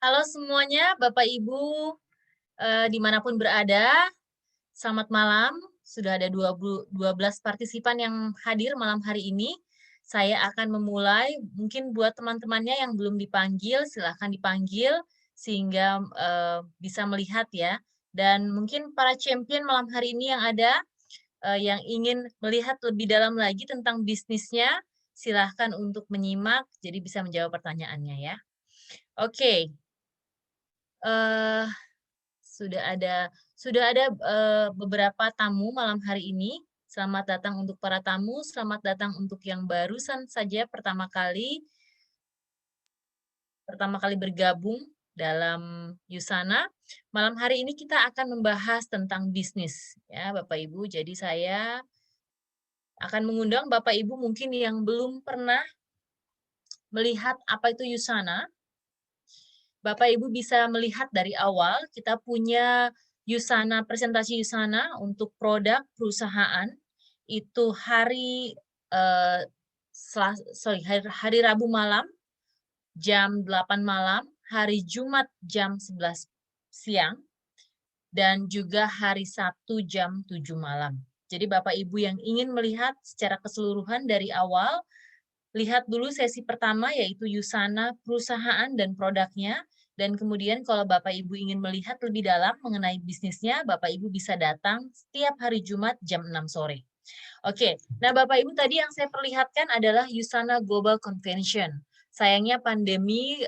Halo semuanya, Bapak Ibu dimanapun berada, selamat malam. Sudah ada 12 partisipan yang hadir malam hari ini. Saya akan memulai, mungkin buat teman-temannya yang belum dipanggil, silahkan dipanggil, sehingga bisa melihat ya. Dan mungkin para champion malam hari ini yang ada, yang ingin melihat lebih dalam lagi tentang bisnisnya, silahkan untuk menyimak, jadi bisa menjawab pertanyaannya ya. Oke. Sudah ada beberapa tamu malam hari ini. Selamat datang untuk para tamu, selamat datang untuk yang barusan saja pertama kali bergabung dalam Yusana. Malam hari ini kita akan membahas tentang bisnis ya Bapak Ibu. Jadi saya akan mengundang Bapak Ibu mungkin yang belum pernah melihat apa itu Yusana. Bapak Ibu bisa melihat dari awal kita punya Yusana, presentasi Yusana untuk produk perusahaan itu hari Rabu malam jam 8 malam, hari Jumat jam 11 siang, dan juga hari Sabtu jam 7 malam. Jadi Bapak Ibu yang ingin melihat secara keseluruhan dari awal, lihat dulu sesi pertama yaitu Yusana perusahaan dan produknya. Dan kemudian kalau Bapak Ibu ingin melihat lebih dalam mengenai bisnisnya, Bapak Ibu bisa datang setiap hari Jumat jam 6 sore. Oke, nah Bapak Ibu tadi yang saya perlihatkan adalah Yusana Global Convention. Sayangnya pandemi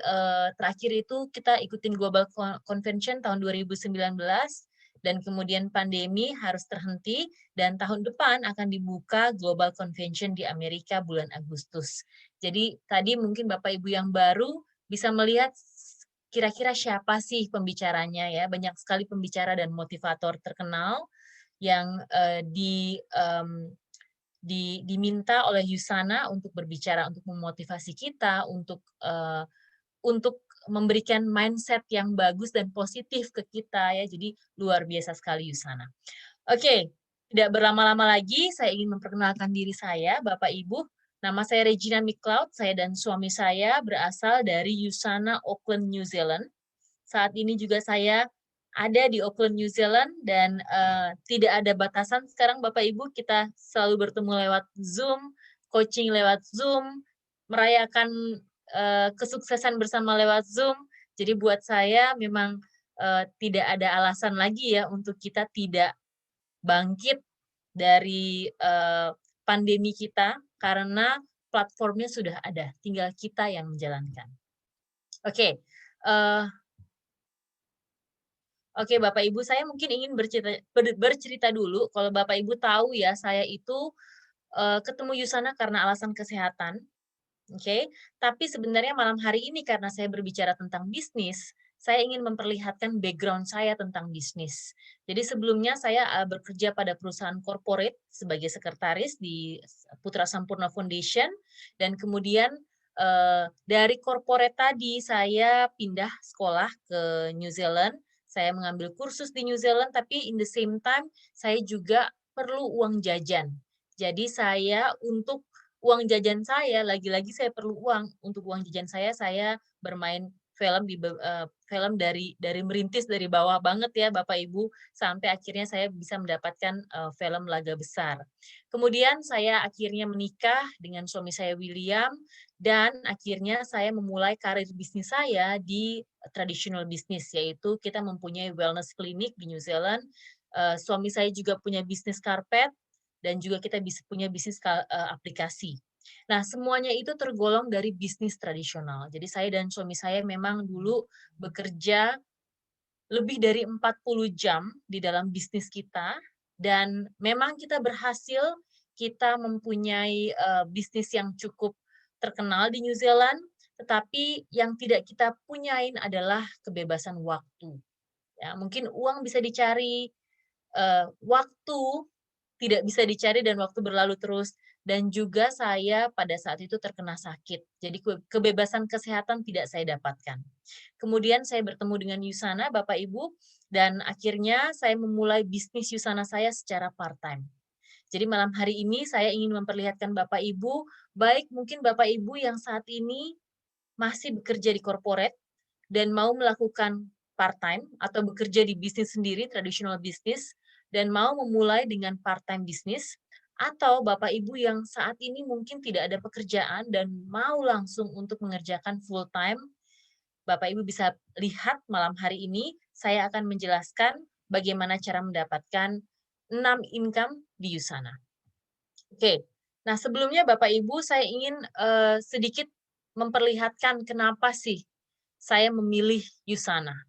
terakhir itu kita ikutin Global Convention tahun 2019 dan kemudian pandemi harus terhenti dan tahun depan akan dibuka Global Convention di Amerika bulan Agustus. Jadi tadi mungkin Bapak Ibu yang baru bisa melihat kira-kira siapa sih pembicaranya ya. Banyak sekali pembicara dan motivator terkenal yang diminta oleh Yusana untuk berbicara, untuk memotivasi kita, untuk memberikan mindset yang bagus dan positif ke kita ya. Jadi luar biasa sekali Yusana. Oke, tidak berlama-lama lagi saya ingin memperkenalkan diri saya, Bapak Ibu. Nama saya Regina McLeod, saya dan suami saya berasal dari Yusana, Auckland, New Zealand. Saat ini juga saya ada di Auckland, New Zealand, dan tidak ada batasan sekarang Bapak Ibu, kita selalu bertemu lewat Zoom, coaching lewat Zoom, merayakan kesuksesan bersama lewat Zoom. Jadi buat saya memang tidak ada alasan lagi ya untuk kita tidak bangkit dari pandemi kita, karena platformnya sudah ada, tinggal kita yang menjalankan. Oke, Oke, Bapak Ibu, saya mungkin ingin bercerita dulu. Kalau Bapak Ibu tahu ya, saya itu ketemu Yusana karena alasan kesehatan, oke. Tapi sebenarnya malam hari ini karena saya berbicara tentang bisnis, saya ingin memperlihatkan background saya tentang bisnis. Jadi sebelumnya saya bekerja pada perusahaan corporate sebagai sekretaris di Putra Sampurna Foundation, dan kemudian dari corporate tadi saya pindah sekolah ke New Zealand. Saya mengambil kursus di New Zealand, tapi in the same time saya juga perlu uang jajan. Jadi saya untuk uang jajan saya, lagi-lagi saya perlu uang. Untuk uang jajan saya bermain film film dari merintis dari bawah banget ya Bapak Ibu, sampai akhirnya saya bisa mendapatkan film laga besar. Kemudian saya akhirnya menikah dengan suami saya William, dan akhirnya saya memulai karir bisnis saya di traditional business, yaitu kita mempunyai wellness clinic di New Zealand. Suami saya juga punya bisnis karpet, dan juga kita bisa punya bisnis aplikasi. Nah, semuanya itu tergolong dari bisnis tradisional. Jadi saya dan suami saya memang dulu bekerja lebih dari 40 jam di dalam bisnis kita, dan memang kita berhasil, kita mempunyai bisnis yang cukup terkenal di New Zealand, tetapi yang tidak kita punyain adalah kebebasan waktu. Ya, mungkin uang bisa dicari, waktu tidak bisa dicari dan waktu berlalu terus, dan juga saya pada saat itu terkena sakit. Jadi kebebasan kesehatan tidak saya dapatkan. Kemudian saya bertemu dengan Yusana, Bapak Ibu, dan akhirnya saya memulai bisnis Yusana saya secara part-time. Jadi malam hari ini saya ingin memperlihatkan Bapak Ibu, baik mungkin Bapak Ibu yang saat ini masih bekerja di corporate dan mau melakukan part-time atau bekerja di bisnis sendiri, traditional business, dan mau memulai dengan part-time bisnis, atau Bapak Ibu yang saat ini mungkin tidak ada pekerjaan dan mau langsung untuk mengerjakan full-time, Bapak Ibu bisa lihat malam hari ini, saya akan menjelaskan bagaimana cara mendapatkan 6 income di Yusana. Oke, nah sebelumnya Bapak Ibu saya ingin sedikit memperlihatkan kenapa sih saya memilih Yusana.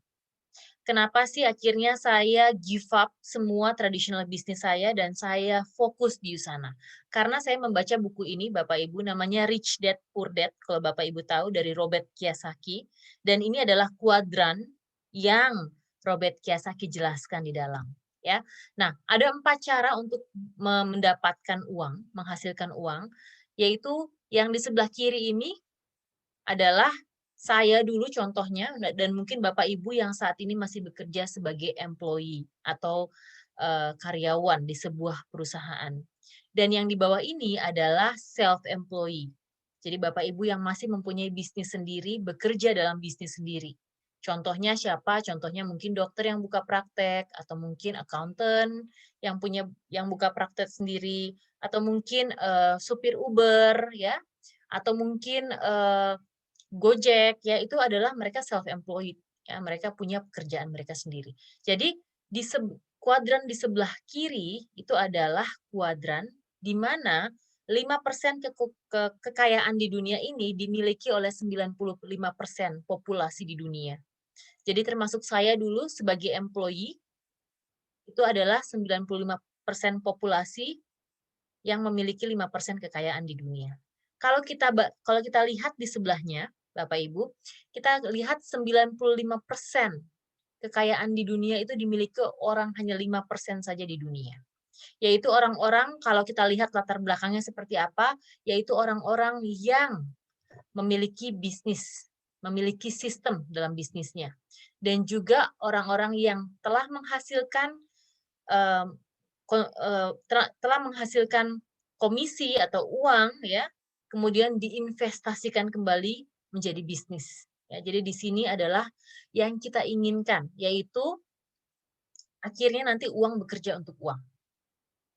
Kenapa sih akhirnya saya give up semua traditional bisnis saya dan saya fokus di Yusana? Karena saya membaca buku ini, Bapak Ibu, namanya Rich Dad Poor Dad, kalau Bapak Ibu tahu, dari Robert Kiyosaki. Dan ini adalah kuadran yang Robert Kiyosaki jelaskan di dalam. Ya, nah ada 4 cara untuk mendapatkan uang, menghasilkan uang, yaitu yang di sebelah kiri ini adalah saya dulu contohnya, dan mungkin Bapak Ibu yang saat ini masih bekerja sebagai employee atau karyawan di sebuah perusahaan. Dan yang di bawah ini adalah self-employee. Jadi Bapak Ibu yang masih mempunyai bisnis sendiri, bekerja dalam bisnis sendiri. Contohnya siapa? Contohnya mungkin dokter yang buka praktek, atau mungkin accountant yang buka praktek sendiri, atau mungkin supir Uber ya, atau mungkin Gojek, ya itu adalah mereka self-employed, ya mereka punya pekerjaan mereka sendiri. Jadi di kuadran di sebelah kiri itu adalah kuadran di mana 5% kekayaan di dunia ini dimiliki oleh 95% populasi di dunia. Jadi termasuk saya dulu sebagai employee, itu adalah 95% populasi yang memiliki 5% kekayaan di dunia. Kalau kita lihat di sebelahnya, Bapak Ibu, kita lihat 95% kekayaan di dunia itu dimiliki orang hanya 5% saja di dunia. Yaitu orang-orang, kalau kita lihat latar belakangnya seperti apa, yaitu orang-orang yang memiliki bisnis, memiliki sistem dalam bisnisnya. Dan juga orang-orang yang telah menghasilkan telah menghasilkan komisi atau uang ya, kemudian diinvestasikan kembali menjadi bisnis. Ya, jadi di sini adalah yang kita inginkan, yaitu Akhirnya nanti uang bekerja untuk uang.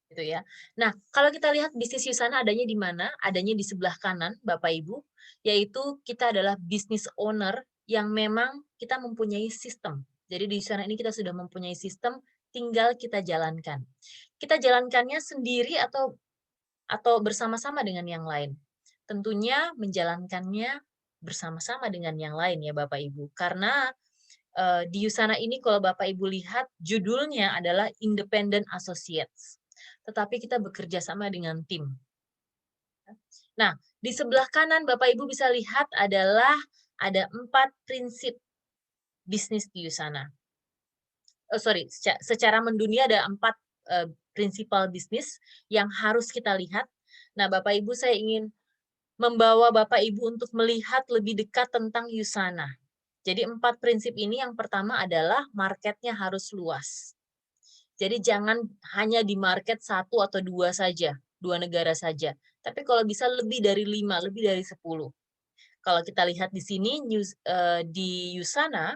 Gitu ya. Nah, kalau kita lihat bisnis Yusana adanya di mana? Adanya di sebelah kanan, Bapak Ibu, yaitu kita adalah business owner yang memang kita mempunyai sistem. Jadi di Yusana ini kita sudah mempunyai sistem, tinggal kita jalankan. Kita jalankannya sendiri atau bersama-sama dengan yang lain. Tentunya menjalankannya bersama-sama dengan yang lain ya Bapak Ibu. Karena di Yusana ini kalau Bapak Ibu lihat judulnya adalah Independent Associates. Tetapi kita bekerja sama dengan tim. Nah, di sebelah kanan Bapak Ibu bisa lihat adalah ada 4 prinsip bisnis di Yusana. Secara mendunia ada 4 prinsipal bisnis yang harus kita lihat. Nah, Bapak Ibu saya ingin membawa Bapak Ibu untuk melihat lebih dekat tentang Yusana. Jadi 4 prinsip ini yang pertama adalah marketnya harus luas. Jadi jangan hanya di market 1 atau 2 saja, 2 negara saja. Tapi kalau bisa lebih dari 5, lebih dari 10. Kalau kita lihat di sini di Yusana,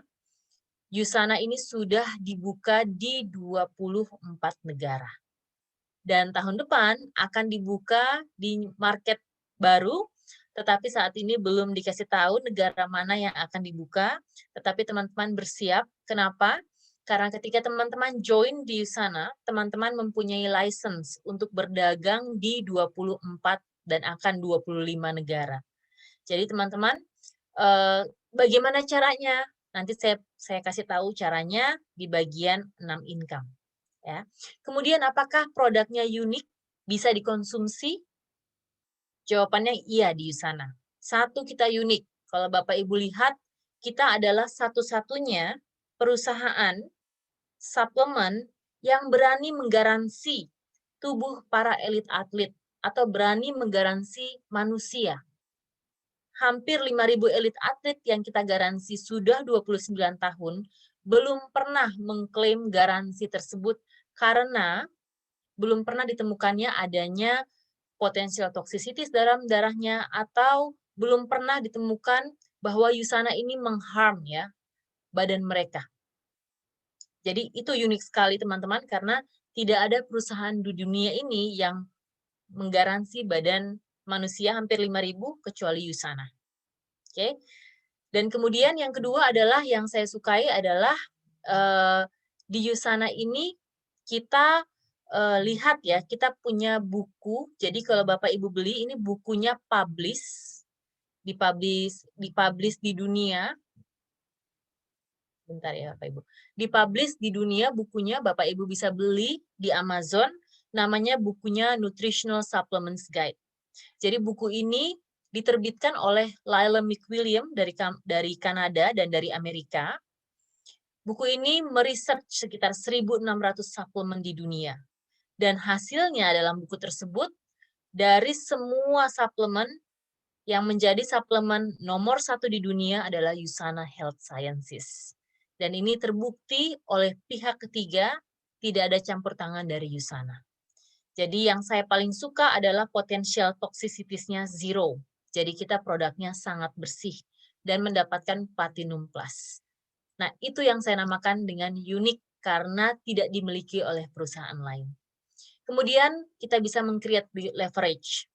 Yusana ini sudah dibuka di 24 negara. Dan tahun depan akan dibuka di market baru, tetapi saat ini belum dikasih tahu negara mana yang akan dibuka, tetapi teman-teman bersiap. Kenapa? Karena ketika teman-teman join di sana, teman-teman mempunyai license untuk berdagang di 24 dan akan 25 negara. Jadi teman-teman, bagaimana caranya? Nanti saya kasih tahu caranya di bagian 6 income. Ya. Kemudian apakah produknya unik, bisa dikonsumsi? Jawabannya iya di sana. Satu, kita unik. Kalau Bapak Ibu lihat, kita adalah satu-satunya perusahaan suplemen yang berani menggaransi tubuh para elit atlet atau berani menggaransi manusia. Hampir 5.000 elit atlet yang kita garansi sudah 29 tahun belum pernah mengklaim garansi tersebut karena belum pernah ditemukannya adanya potensial toxicity dalam darahnya atau belum pernah ditemukan bahwa Yusana ini mengharm ya badan mereka. Jadi itu unik sekali teman-teman karena tidak ada perusahaan di dunia ini yang menggaransi badan manusia hampir 5.000 kecuali Yusana. Oke. Dan kemudian yang kedua adalah yang saya sukai adalah di Yusana ini kita lihat ya, kita punya buku. Jadi kalau Bapak Ibu beli ini bukunya dipublish di dunia. Bentar ya Bapak Ibu. Dipublish di dunia bukunya Bapak Ibu bisa beli di Amazon. Namanya bukunya Nutritional Supplements Guide. Jadi buku ini diterbitkan oleh Lila McWilliam dari Kanada dan dari Amerika. Buku ini meresearch sekitar 1.600 suplemen di dunia. Dan hasilnya dalam buku tersebut, dari semua suplemen, yang menjadi suplemen nomor 1 di dunia adalah Yusana Health Sciences. Dan ini terbukti oleh pihak ketiga, tidak ada campur tangan dari Yusana. Jadi yang saya paling suka adalah potensial toxicity-nya zero. Jadi kita produknya sangat bersih dan mendapatkan Platinum Plus. Nah, itu yang saya namakan dengan unik karena tidak dimiliki oleh perusahaan lain. Kemudian kita bisa meng-create leverage.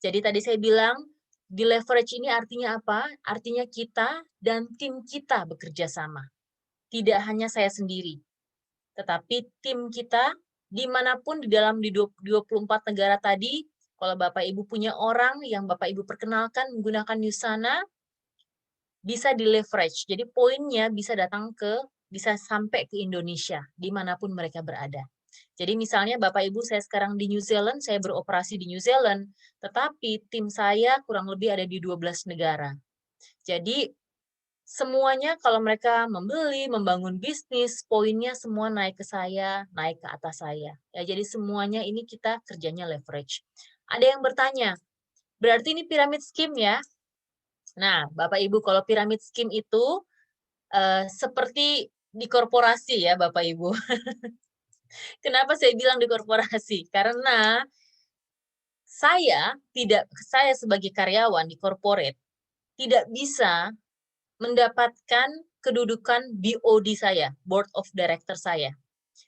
Jadi tadi saya bilang, di leverage ini artinya apa? Artinya kita dan tim kita bekerja sama. Tidak hanya saya sendiri, tetapi tim kita dimanapun di dalam di 24 negara tadi, kalau Bapak Ibu punya orang yang Bapak Ibu perkenalkan menggunakan Yusana, bisa di leverage. Jadi poinnya bisa sampai ke Indonesia, dimanapun mereka berada. Jadi misalnya Bapak Ibu saya sekarang di New Zealand, saya beroperasi di New Zealand, tetapi tim saya kurang lebih ada di 12 negara. Jadi semuanya kalau mereka membeli, membangun bisnis, poinnya semua naik ke saya, naik ke atas saya. Ya, jadi semuanya ini kita kerjanya leverage. Ada yang bertanya, berarti ini pyramid scheme ya? Nah, Bapak Ibu, kalau pyramid scheme itu seperti di korporasi ya, Bapak Ibu. Kenapa saya bilang di korporasi? Karena saya sebagai karyawan di corporate tidak bisa mendapatkan kedudukan BOD saya, Board of Director saya.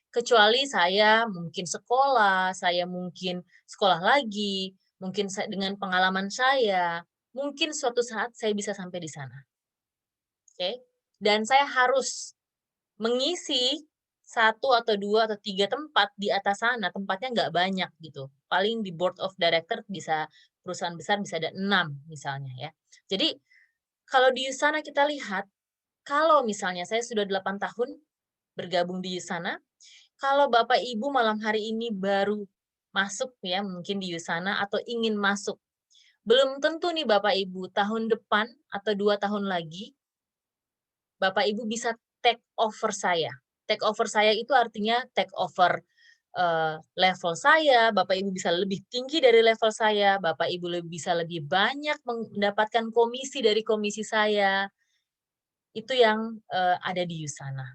Kecuali saya mungkin sekolah, saya mungkin sekolah lagi, mungkin dengan pengalaman saya, mungkin suatu saat saya bisa sampai di sana, oke. Dan saya harus mengisi satu atau 2 atau 3 tempat di atas sana, tempatnya nggak banyak gitu. Paling di board of director bisa perusahaan besar bisa ada 6 misalnya ya. Jadi kalau di Yusana kita lihat, kalau misalnya saya sudah 8 tahun bergabung di Yusana, kalau Bapak Ibu malam hari ini baru masuk ya mungkin di Yusana atau ingin masuk, belum tentu nih Bapak Ibu tahun depan atau 2 tahun lagi Bapak Ibu bisa take over saya. Take over saya itu artinya take over, level saya, Bapak Ibu bisa lebih tinggi dari level saya, Bapak Ibu bisa lebih banyak mendapatkan komisi dari komisi saya, itu yang, ada di Yusana.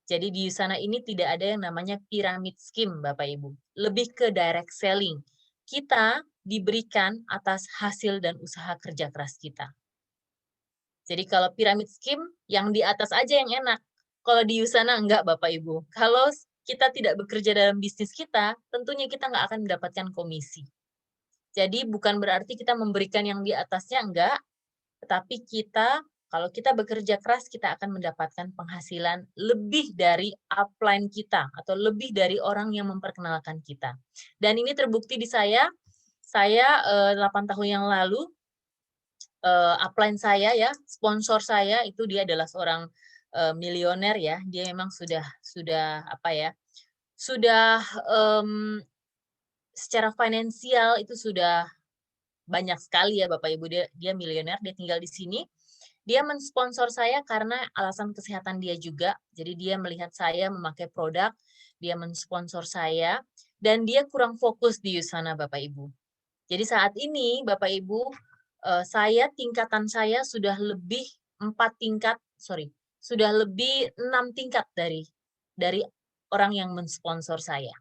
Jadi di Yusana ini tidak ada yang namanya pyramid scheme Bapak Ibu, lebih ke direct selling. Kita diberikan atas hasil dan usaha kerja keras kita. Jadi kalau pyramid scheme, yang di atas aja yang enak. Kalau di Yusana enggak Bapak Ibu. Kalau kita tidak bekerja dalam bisnis kita, tentunya kita nggak akan mendapatkan komisi. Jadi bukan berarti kita memberikan yang di atasnya enggak, tetapi kita kalau kita bekerja keras, kita akan mendapatkan penghasilan lebih dari upline kita atau lebih dari orang yang memperkenalkan kita. Dan ini terbukti di saya 8 tahun yang lalu upline saya ya, sponsor saya itu dia adalah seorang, milioner ya. Dia memang sudah apa ya, sudah, secara finansial itu sudah banyak sekali ya Bapak Ibu, dia dia milioner, dia tinggal di sini. Dia mensponsor saya karena alasan kesehatan dia juga. Jadi dia melihat saya memakai produk, dia mensponsor saya, dan dia kurang fokus di Yusana Bapak Ibu. Jadi saat ini Bapak Ibu, tingkatan saya sudah lebih 4 tingkat sorry, sudah lebih 6 tingkat dari orang yang mensponsor saya.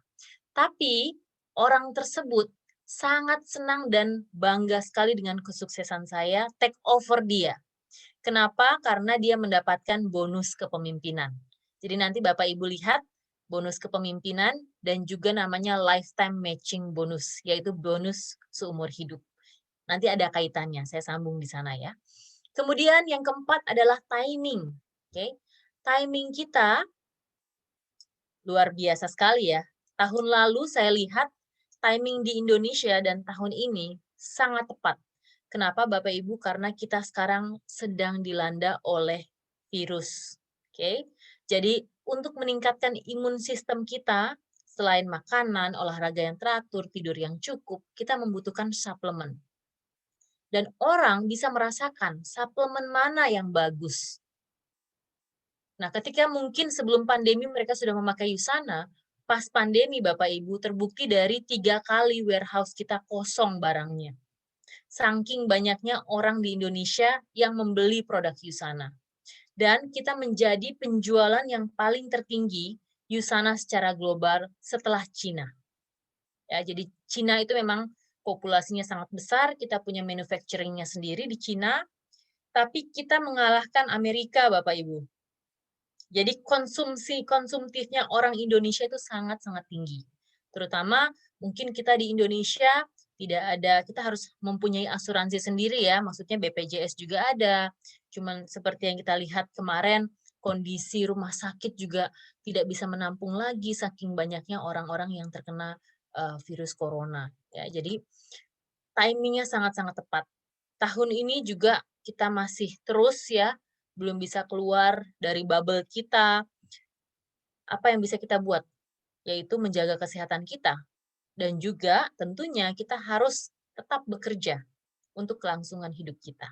Tapi orang tersebut sangat senang dan bangga sekali dengan kesuksesan saya, take over dia. Kenapa? Karena dia mendapatkan bonus kepemimpinan. Jadi nanti Bapak Ibu lihat bonus kepemimpinan dan juga namanya lifetime matching bonus, yaitu bonus seumur hidup. Nanti ada kaitannya, saya sambung di sana ya. Kemudian yang keempat adalah timing. Oke. Timing kita luar biasa sekali ya. Tahun lalu saya lihat timing di Indonesia dan tahun ini sangat tepat. Kenapa Bapak Ibu? Karena kita sekarang sedang dilanda oleh virus. Oke. Jadi untuk meningkatkan imun sistem kita, selain makanan, olahraga yang teratur, tidur yang cukup, kita membutuhkan suplemen. Dan orang bisa merasakan suplemen mana yang bagus. Nah, ketika mungkin sebelum pandemi mereka sudah memakai Yusana, pas pandemi Bapak Ibu terbukti dari 3 kali warehouse kita kosong barangnya. Saking banyaknya orang di Indonesia yang membeli produk Yusana. Dan kita menjadi penjualan yang paling tertinggi Yusana secara global setelah Cina. Ya, jadi Cina itu memang populasinya sangat besar, kita punya manufacturing-nya sendiri di Cina, tapi kita mengalahkan Amerika, Bapak Ibu. Jadi konsumtifnya orang Indonesia itu sangat-sangat tinggi. Terutama mungkin kita di Indonesia tidak ada, kita harus mempunyai asuransi sendiri ya, maksudnya BPJS juga ada. Cuman seperti yang kita lihat kemarin, kondisi rumah sakit juga tidak bisa menampung lagi saking banyaknya orang-orang yang terkena virus corona. Ya, jadi timingnya sangat-sangat tepat. Tahun ini juga kita masih terus ya, belum bisa keluar dari bubble kita. Apa yang bisa kita buat? Yaitu menjaga kesehatan kita. Dan juga tentunya kita harus tetap bekerja untuk kelangsungan hidup kita.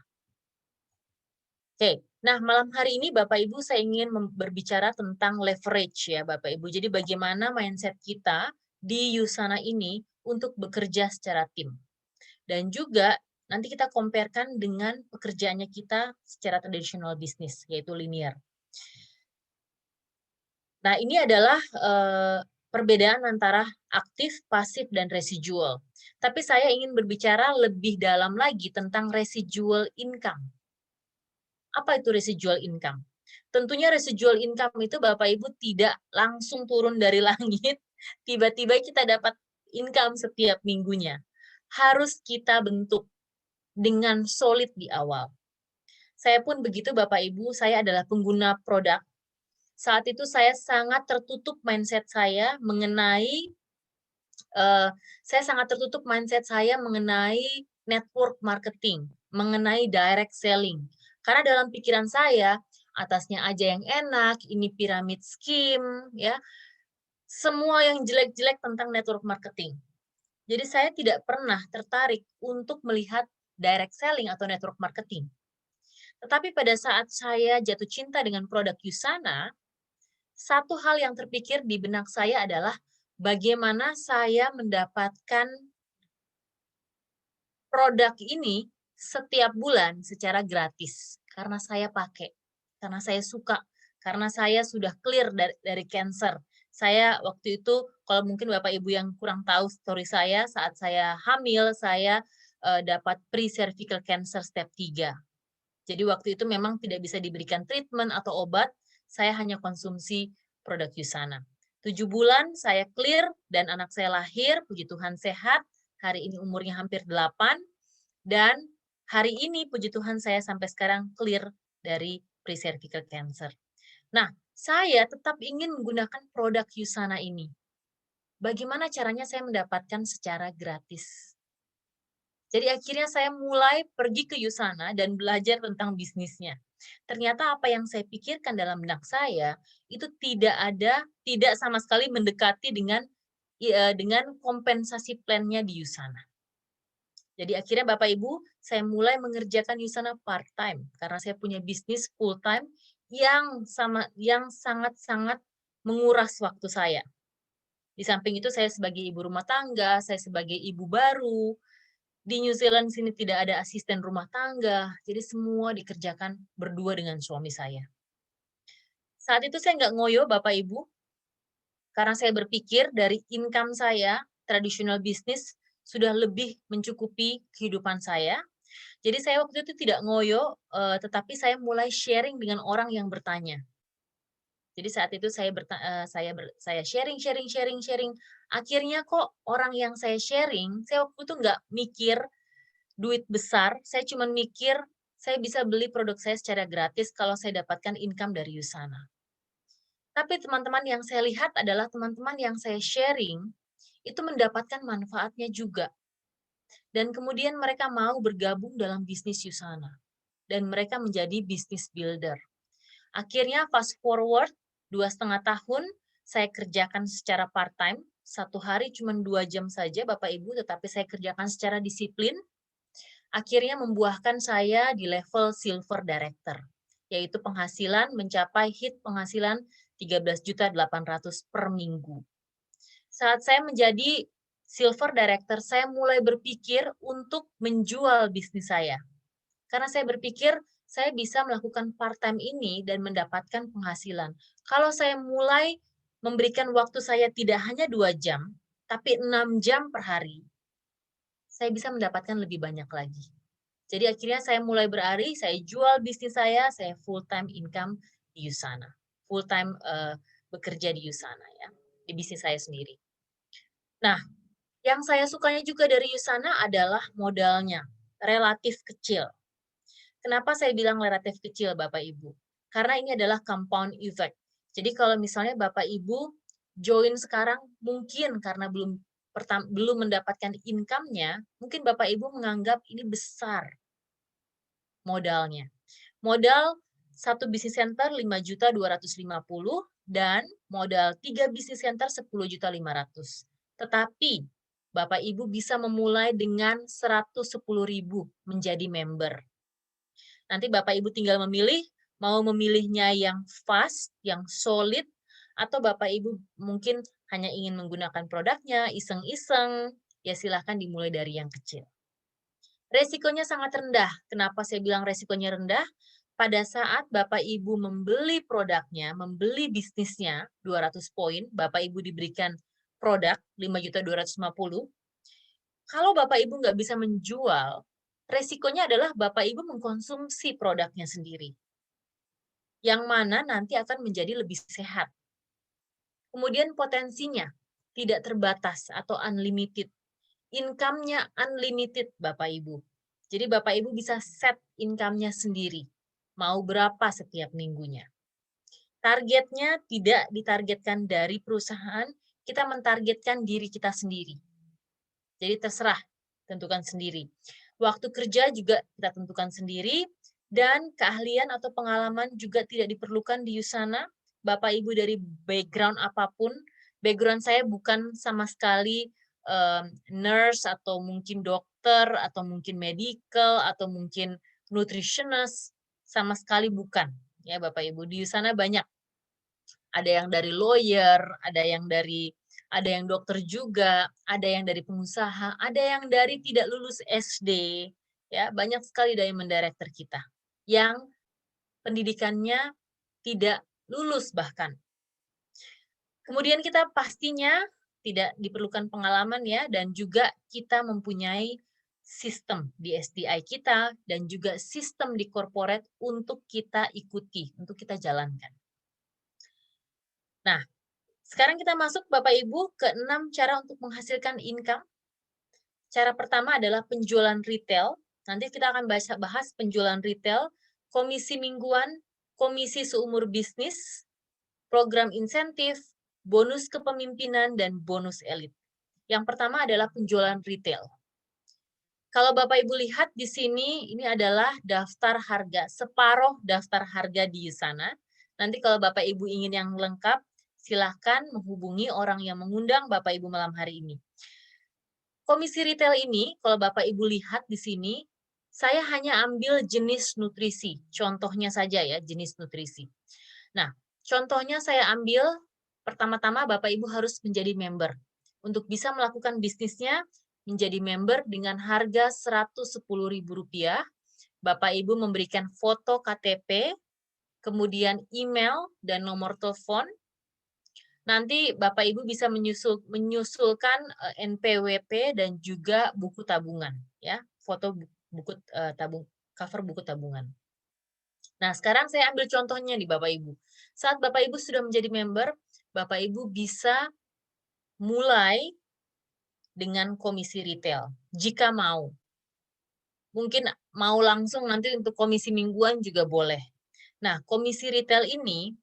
Oke, nah malam hari ini Bapak Ibu saya ingin berbicara tentang leverage ya Bapak Ibu. Jadi bagaimana mindset kita di Yusana ini untuk bekerja secara tim. Dan juga nanti kita comparekan dengan pekerjaannya kita secara tradisional bisnis, yaitu linear. Nah, ini adalah perbedaan antara aktif, pasif, dan residual. Tapi saya ingin berbicara lebih dalam lagi tentang residual income. Apa itu residual income? Tentunya residual income itu Bapak Ibu tidak langsung turun dari langit, tiba-tiba kita dapat income setiap minggunya. Harus kita bentuk dengan solid di awal. Saya pun begitu Bapak Ibu, saya adalah pengguna produk. Saat itu saya sangat tertutup mindset saya mengenai network marketing, mengenai direct selling. Karena dalam pikiran saya, atasnya aja yang enak, ini pyramid scheme, ya, semua yang jelek-jelek tentang network marketing. Jadi saya tidak pernah tertarik untuk melihat direct selling atau network marketing. Tetapi pada saat saya jatuh cinta dengan produk Yusana, satu hal yang terpikir di benak saya adalah bagaimana saya mendapatkan produk ini setiap bulan secara gratis. Karena saya pakai, karena saya suka, karena saya sudah clear dari cancer. Saya waktu itu, kalau mungkin Bapak Ibu yang kurang tahu story saya, saat saya hamil, saya dapat pre-cervical cancer step 3. Jadi waktu itu memang tidak bisa diberikan treatment atau obat, saya hanya konsumsi produk Yusana. 7 bulan saya clear dan anak saya lahir, puji Tuhan sehat, hari ini umurnya hampir 8, dan hari ini puji Tuhan saya sampai sekarang clear dari pre-cervical cancer. Nah, saya tetap ingin menggunakan produk Yusana ini. Bagaimana caranya saya mendapatkan secara gratis? Jadi akhirnya saya mulai pergi ke Yusana dan belajar tentang bisnisnya. Ternyata apa yang saya pikirkan dalam benak saya itu tidak sama sekali mendekati dengan kompensasi plan-nya di Yusana. Jadi akhirnya Bapak Ibu, saya mulai mengerjakan Yusana part-time karena saya punya bisnis full-time yang sangat-sangat menguras waktu saya. Di samping itu saya sebagai ibu rumah tangga, saya sebagai ibu baru, di New Zealand sini tidak ada asisten rumah tangga, jadi semua dikerjakan berdua dengan suami saya. Saat itu saya nggak ngoyo Bapak Ibu, karena saya berpikir dari income saya, tradisional bisnis sudah lebih mencukupi kehidupan saya. Jadi saya waktu itu tidak ngoyo, tetapi saya mulai sharing dengan orang yang bertanya. Jadi saat itu saya sharing, akhirnya kok orang yang saya sharing, saya waktu itu nggak mikir duit besar, saya cuma mikir saya bisa beli produk saya secara gratis kalau saya dapatkan income dari Yusana. Tapi teman-teman yang saya lihat adalah teman-teman yang saya sharing, itu mendapatkan manfaatnya juga. Dan kemudian mereka mau bergabung dalam bisnis Yusana. Dan mereka menjadi bisnis builder. Akhirnya fast forward, 2,5 tahun, saya kerjakan secara part-time, satu hari cuma 2 jam saja Bapak Ibu, tetapi saya kerjakan secara disiplin, akhirnya membuahkan saya di level silver director, yaitu penghasilan mencapai penghasilan 13.800.000 per minggu. Saat saya menjadi silver director, saya mulai berpikir untuk menjual bisnis saya. Karena saya berpikir saya bisa melakukan part-time ini dan mendapatkan penghasilan. Kalau saya mulai memberikan waktu saya tidak hanya 2 jam, tapi 6 jam per hari, saya bisa mendapatkan lebih banyak lagi. Jadi akhirnya saya mulai beralih, saya jual bisnis saya full time income di Yusana. Full time bekerja di Yusana ya, di bisnis saya sendiri. Nah, yang saya sukanya juga dari Yusana adalah modalnya, relatif kecil. Kenapa saya bilang relatif kecil Bapak Ibu? Karena ini adalah compound effect. Jadi kalau misalnya Bapak Ibu join sekarang mungkin karena belum mendapatkan income-nya, mungkin Bapak Ibu menganggap ini besar modalnya. Modal satu bisnis center 5.250.000 dan modal 3 bisnis center 10.500.000. Tetapi Bapak Ibu bisa memulai dengan 110.000 menjadi member. Nanti Bapak Ibu tinggal memilih, mau memilihnya yang fast, yang solid, atau Bapak Ibu mungkin hanya ingin menggunakan produknya, iseng-iseng, ya silahkan dimulai dari yang kecil. Resikonya sangat rendah. Kenapa saya bilang resikonya rendah? Pada saat Bapak Ibu membeli produknya, membeli bisnisnya 200 poin, Bapak Ibu diberikan produk 5.250.000, kalau Bapak Ibu nggak bisa menjual, resikonya adalah Bapak Ibu mengkonsumsi produknya sendiri. yang mana nanti akan menjadi lebih sehat. Kemudian potensinya tidak terbatas atau unlimited. Income-nya unlimited, Bapak Ibu. Jadi Bapak Ibu bisa set income-nya sendiri. Mau berapa setiap minggunya. Targetnya tidak ditargetkan dari perusahaan, kita mentargetkan diri kita sendiri. Jadi terserah, tentukan sendiri. Waktu kerja juga kita tentukan sendiri, dan keahlian atau pengalaman juga tidak diperlukan di Usana. Bapak Ibu dari background apapun, background saya bukan sama sekali nurse atau mungkin dokter atau mungkin medical atau mungkin nutritionist, sama sekali bukan. Ya Bapak Ibu, di Usana banyak. Ada yang dari lawyer, ada yang dokter juga, ada yang dari pengusaha, ada yang dari tidak lulus SD, ya banyak sekali diamond director kita yang pendidikannya tidak lulus bahkan. Kemudian kita pastinya tidak diperlukan pengalaman ya, dan juga kita mempunyai sistem di SDI kita dan juga sistem di corporate untuk kita ikuti, untuk kita jalankan. Nah, sekarang kita masuk Bapak Ibu ke 6 cara untuk menghasilkan income. Cara pertama adalah penjualan retail. Nanti kita akan bahas penjualan retail, komisi mingguan, komisi seumur bisnis, program insentif, bonus kepemimpinan, dan bonus elit. Yang pertama adalah penjualan retail. Kalau Bapak Ibu lihat di sini, ini adalah daftar harga, separuh daftar harga di sana. Nanti kalau Bapak Ibu ingin yang lengkap, silahkan menghubungi orang yang mengundang Bapak Ibu malam hari ini. Komisi retail ini, kalau Bapak Ibu lihat di sini, saya hanya ambil jenis nutrisi. Contohnya saja ya, jenis nutrisi. Nah, contohnya saya ambil, pertama-tama Bapak Ibu harus menjadi member. Untuk bisa melakukan bisnisnya, menjadi member dengan harga Rp110.000. Bapak Ibu memberikan foto KTP, kemudian email dan nomor telepon. Nanti Bapak Ibu bisa menyusulkan NPWP dan juga buku tabungan, ya, foto buku cover buku tabungan. Nah, sekarang saya ambil contohnya nih Bapak Ibu. Saat Bapak Ibu sudah menjadi member, Bapak Ibu bisa mulai dengan komisi retail jika mau. Mungkin mau langsung nanti untuk komisi mingguan juga boleh. Nah, komisi retail ini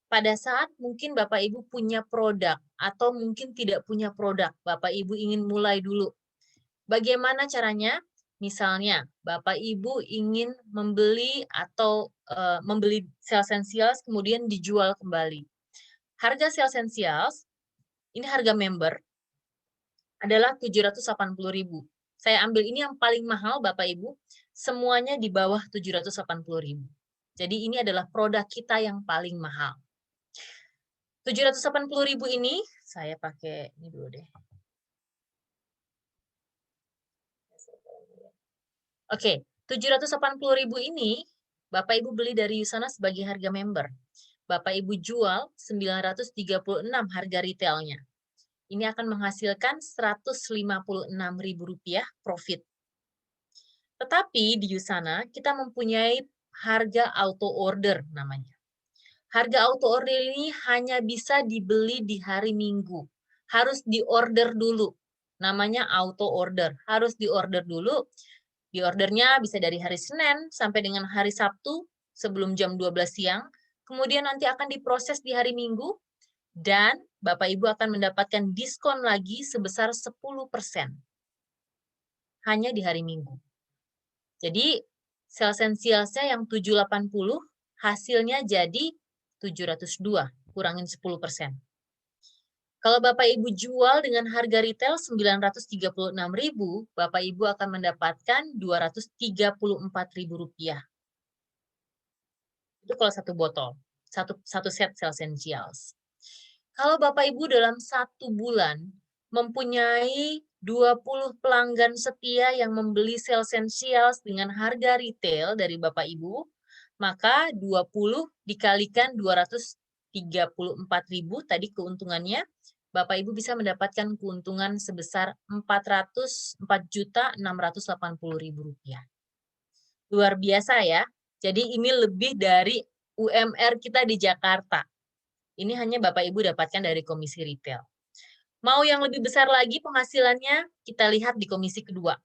pada saat mungkin Bapak Ibu punya produk atau mungkin tidak punya produk, Bapak Ibu ingin mulai dulu. Bagaimana caranya? Misalnya, Bapak Ibu ingin membeli atau membeli sales essentials kemudian dijual kembali. Harga sales essentials, ini harga member, adalah 780.000. Saya ambil ini yang paling mahal Bapak Ibu, semuanya di bawah 780.000. Jadi ini adalah produk kita yang paling mahal. 780.000 ini, saya pakai ini dulu deh. Oke, 780.000 ini Bapak Ibu beli dari Usana sebagai harga member. Bapak Ibu jual 936 harga retailnya. Ini akan menghasilkan Rp156.000 profit. Tetapi di Usana kita mempunyai harga auto order namanya. Harga auto order ini hanya bisa dibeli di hari Minggu. Harus diorder dulu. Namanya auto order. Harus diorder dulu. Diordernya bisa dari hari Senin sampai dengan hari Sabtu sebelum jam 12 siang. Kemudian nanti akan diproses di hari Minggu. Dan Bapak Ibu akan mendapatkan diskon lagi sebesar 10%. Hanya di hari Minggu. Jadi, sales essentials-nya yang 780, hasilnya jadi 702, kurangin 10%. Kalau Bapak Ibu jual dengan harga retail 936.000, Bapak Ibu akan mendapatkan Rp234.000. Itu kalau satu botol, satu set sales essentials. Kalau Bapak Ibu dalam 1 bulan mempunyai 20 pelanggan setia yang membeli sales essentials dengan harga retail dari Bapak Ibu, maka 20 dikalikan 234.000 tadi keuntungannya, Bapak Ibu bisa mendapatkan keuntungan sebesar Rp4.680.000. Luar biasa ya. Jadi ini lebih dari UMR kita di Jakarta. Ini hanya Bapak Ibu dapatkan dari komisi retail. Mau yang lebih besar lagi penghasilannya, kita lihat di komisi kedua.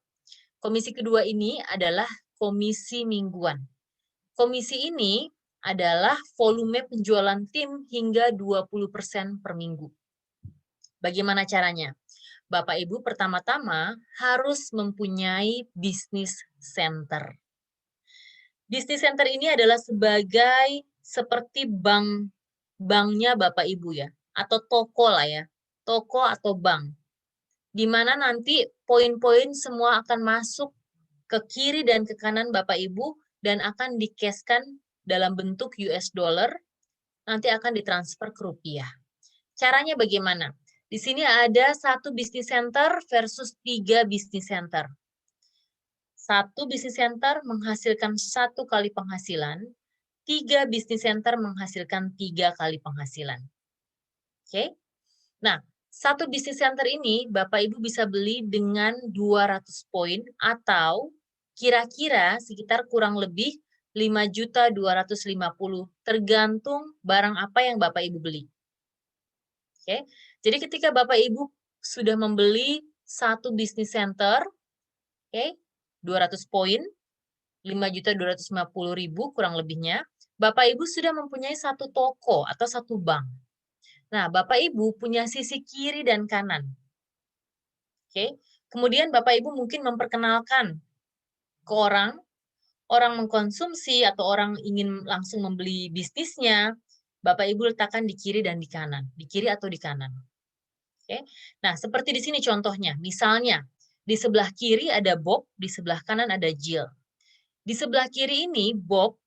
Komisi kedua ini adalah komisi mingguan. Komisi ini adalah volume penjualan tim hingga 20% per minggu. Bagaimana caranya? Bapak Ibu pertama-tama harus mempunyai bisnis center. Bisnis center ini adalah seperti banknya Bapak Ibu ya, atau toko lah ya, toko atau bank. Di mana nanti poin-poin semua akan masuk ke kiri dan ke kanan Bapak Ibu dan akan di-cash-kan dalam bentuk US dollar, nanti akan ditransfer ke rupiah. Caranya bagaimana? Di sini ada 1 bisnis center versus 3 bisnis center. 1 bisnis center menghasilkan 1 kali penghasilan, 3 bisnis center menghasilkan 3 kali penghasilan. Oke? Nah, 1 bisnis center ini Bapak Ibu bisa beli dengan 200 poin atau kira-kira sekitar kurang lebih 5.250.000 tergantung barang apa yang Bapak Ibu beli. Oke. Jadi ketika Bapak Ibu sudah membeli 1 bisnis center, oke, 200 poin, 5.250.000 kurang lebihnya, Bapak Ibu sudah mempunyai 1 toko atau 1 bank. Nah, Bapak Ibu punya sisi kiri dan kanan. Oke. Kemudian Bapak Ibu mungkin memperkenalkan ke orang mengkonsumsi atau orang ingin langsung membeli bisnisnya, Bapak Ibu letakkan di kiri dan di kanan, di kiri atau di kanan. Oke. Nah, seperti di sini contohnya. Misalnya, di sebelah kiri ada Bob, di sebelah kanan ada Jill. Di sebelah kiri ini Bob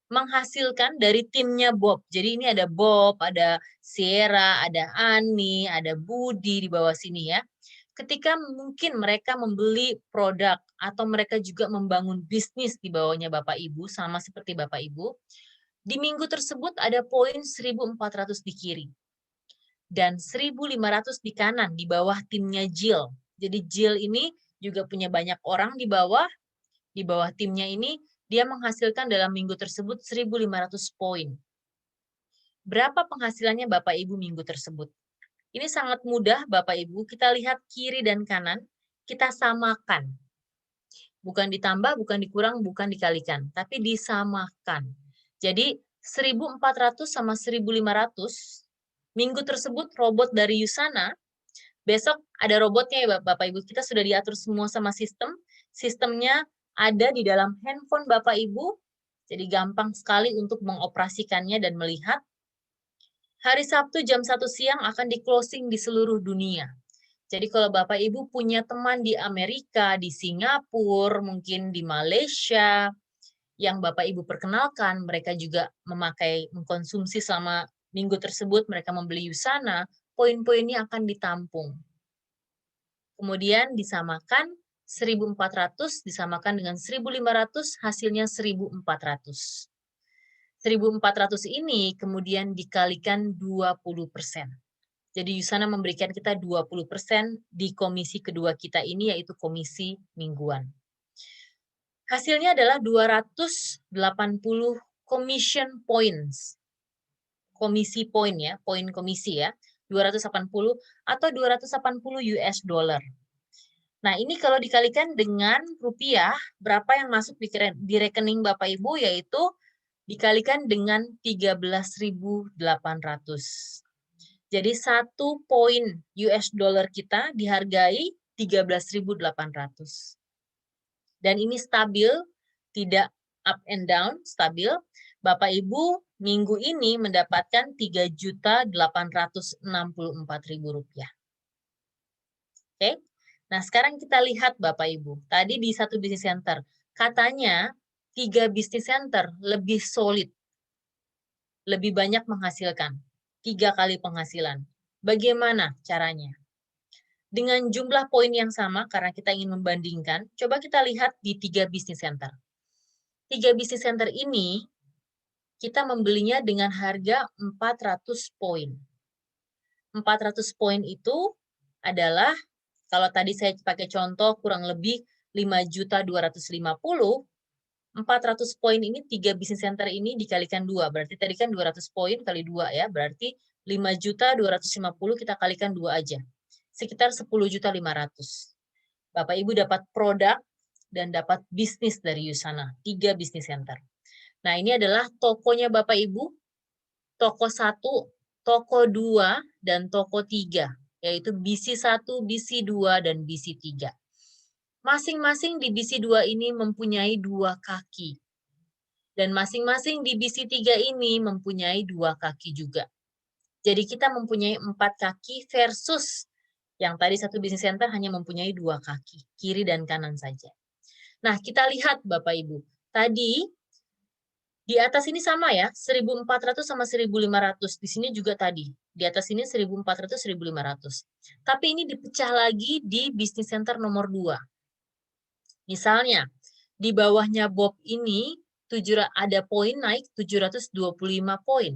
menghasilkan dari timnya Bob. Jadi ini ada Bob, ada Sierra, ada Ani, ada Budi di bawah sini ya. Ketika mungkin mereka membeli produk atau mereka juga membangun bisnis di bawahnya Bapak Ibu, sama seperti Bapak Ibu, di minggu tersebut ada poin 1.400 di kiri dan 1.500 di kanan di bawah timnya Jill. Jadi Jill ini juga punya banyak orang di bawah timnya ini. Dia menghasilkan dalam minggu tersebut 1.500 poin. Berapa penghasilannya Bapak Ibu minggu tersebut? Ini sangat mudah Bapak Ibu, kita lihat kiri dan kanan, kita samakan. Bukan ditambah, bukan dikurang, bukan dikalikan, tapi disamakan. Jadi 1.400 sama 1.500, minggu tersebut robot dari Yusana, besok ada robotnya ya Bapak Ibu, kita sudah diatur semua sama sistemnya ada di dalam handphone Bapak Ibu, jadi gampang sekali untuk mengoperasikannya dan melihat. Hari Sabtu jam 1 siang akan di-closing di seluruh dunia. Jadi kalau Bapak Ibu punya teman di Amerika, di Singapura, mungkin di Malaysia, yang Bapak Ibu perkenalkan, mereka juga mengkonsumsi selama minggu tersebut, mereka membeli Yusana, poin-poinnya akan ditampung. Kemudian disamakan 1.400 disamakan dengan 1.500, hasilnya 1.400. 1.400 ini kemudian dikalikan 20%. Jadi Yusana memberikan kita 20% di komisi kedua kita ini, yaitu komisi mingguan. Hasilnya adalah 280 commission points. Komisi poin ya, poin komisi ya. 280 atau 280 US dollar. Nah, ini kalau dikalikan dengan rupiah, berapa yang masuk di rekening Bapak Ibu, yaitu dikalikan dengan 13.800. Jadi 1 poin US dollar kita dihargai 13.800. Dan ini stabil, tidak up and down, stabil. Bapak Ibu minggu ini mendapatkan Rp3.864.000. Oke. Nah, sekarang kita lihat Bapak Ibu. Tadi di 1 bisnis center, katanya 3 bisnis center lebih solid, lebih banyak menghasilkan, 3 kali penghasilan. Bagaimana caranya? Dengan jumlah poin yang sama, karena kita ingin membandingkan, coba kita lihat di 3 bisnis center. 3 bisnis center ini, kita membelinya dengan harga 400 poin. 400 poin itu adalah, kalau tadi saya pakai contoh kurang lebih 5.250, 400 poin ini 3 bisnis center ini dikalikan 2. Berarti tadi kan 200 poin kali 2 ya. Berarti 5.250 kita kalikan 2 aja. Sekitar 10.500.000. Bapak Ibu dapat produk dan dapat bisnis dari Yusana. 3 bisnis center. Nah, ini adalah tokonya Bapak Ibu. Toko 1, toko 2, dan toko 3. Yaitu BC1, BC2, dan BC3. Masing-masing di BC2 ini mempunyai 2 kaki. Dan masing-masing di BC3 ini mempunyai 2 kaki juga. Jadi kita mempunyai 4 kaki versus yang tadi satu bisnis center hanya mempunyai 2 kaki, kiri dan kanan saja. Nah, kita lihat Bapak Ibu. Tadi di atas ini sama ya, 1.400 sama 1.500. Di sini juga tadi. Di atas ini 1.400, 1.500. Tapi ini dipecah lagi di bisnis center nomor 2. Misalnya, di bawahnya Bob ini ada poin naik 725 poin.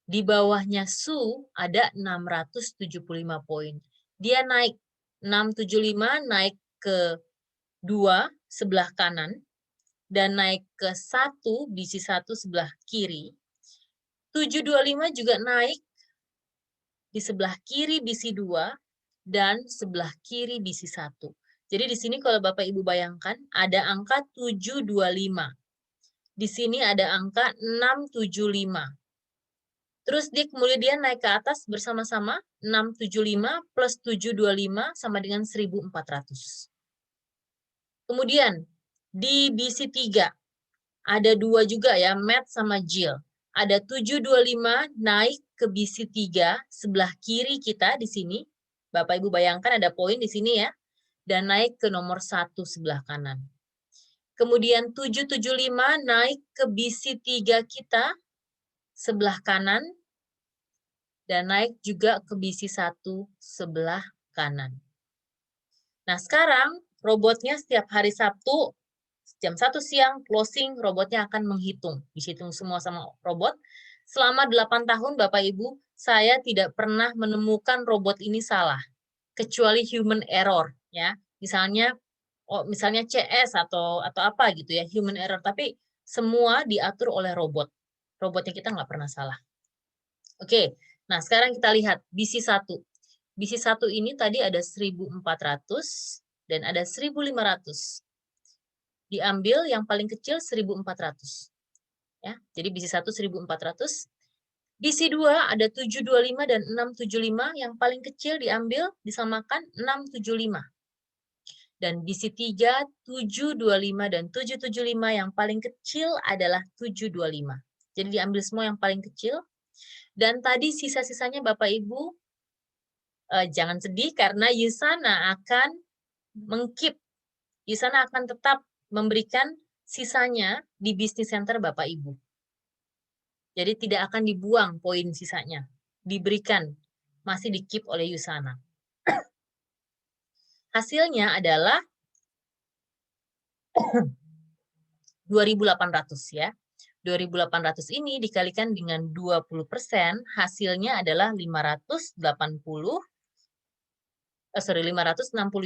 Di bawahnya Sue ada 675 poin. Dia naik 675 naik ke 2 sebelah kanan dan naik ke 1 BC 1 sebelah kiri. 725 juga naik di sebelah kiri BC 2 dan sebelah kiri BC 1. Jadi di sini kalau Bapak Ibu bayangkan ada angka 725. Di sini ada angka 675. Terus dia kemudian naik ke atas bersama-sama 675 plus 725 sama dengan 1.400. Kemudian di BC3 ada 2 juga ya, Matt sama Jill. Ada 725 naik ke BC3 sebelah kiri kita di sini. Bapak Ibu bayangkan ada poin di sini ya. Dan naik ke nomor 1 sebelah kanan. Kemudian 775 naik ke BC3 kita sebelah kanan dan naik juga ke BC1 sebelah kanan. Nah, sekarang robotnya setiap hari Sabtu jam 1 siang closing, robotnya akan menghitung. Dihitung semua sama robot. Selama 8 tahun Bapak Ibu, saya tidak pernah menemukan robot ini salah. Kecuali human error ya. Misalnya CS atau apa gitu ya, human error, tapi semua diatur oleh robot. Robotnya kita nggak pernah salah. Oke, nah sekarang kita lihat BC1. BC1 ini tadi ada 1.400 dan ada 1.500. Diambil yang paling kecil 1.400. Ya, jadi BC1 1.400. BC2 ada 725 dan 675, yang paling kecil diambil disamakan 675. Dan BC3 725 dan 775, yang paling kecil adalah 725. Jadi diambil semua yang paling kecil. Dan tadi sisa-sisanya Bapak Ibu jangan sedih karena Yusana akan mengkeep. Yusana akan tetap memberikan sisanya di bisnis center Bapak Ibu. Jadi tidak akan dibuang poin sisanya. Diberikan, masih di-keep oleh Yusana. Hasilnya adalah 2.800 ya. 2.800 ini dikalikan dengan 20%, hasilnya adalah 560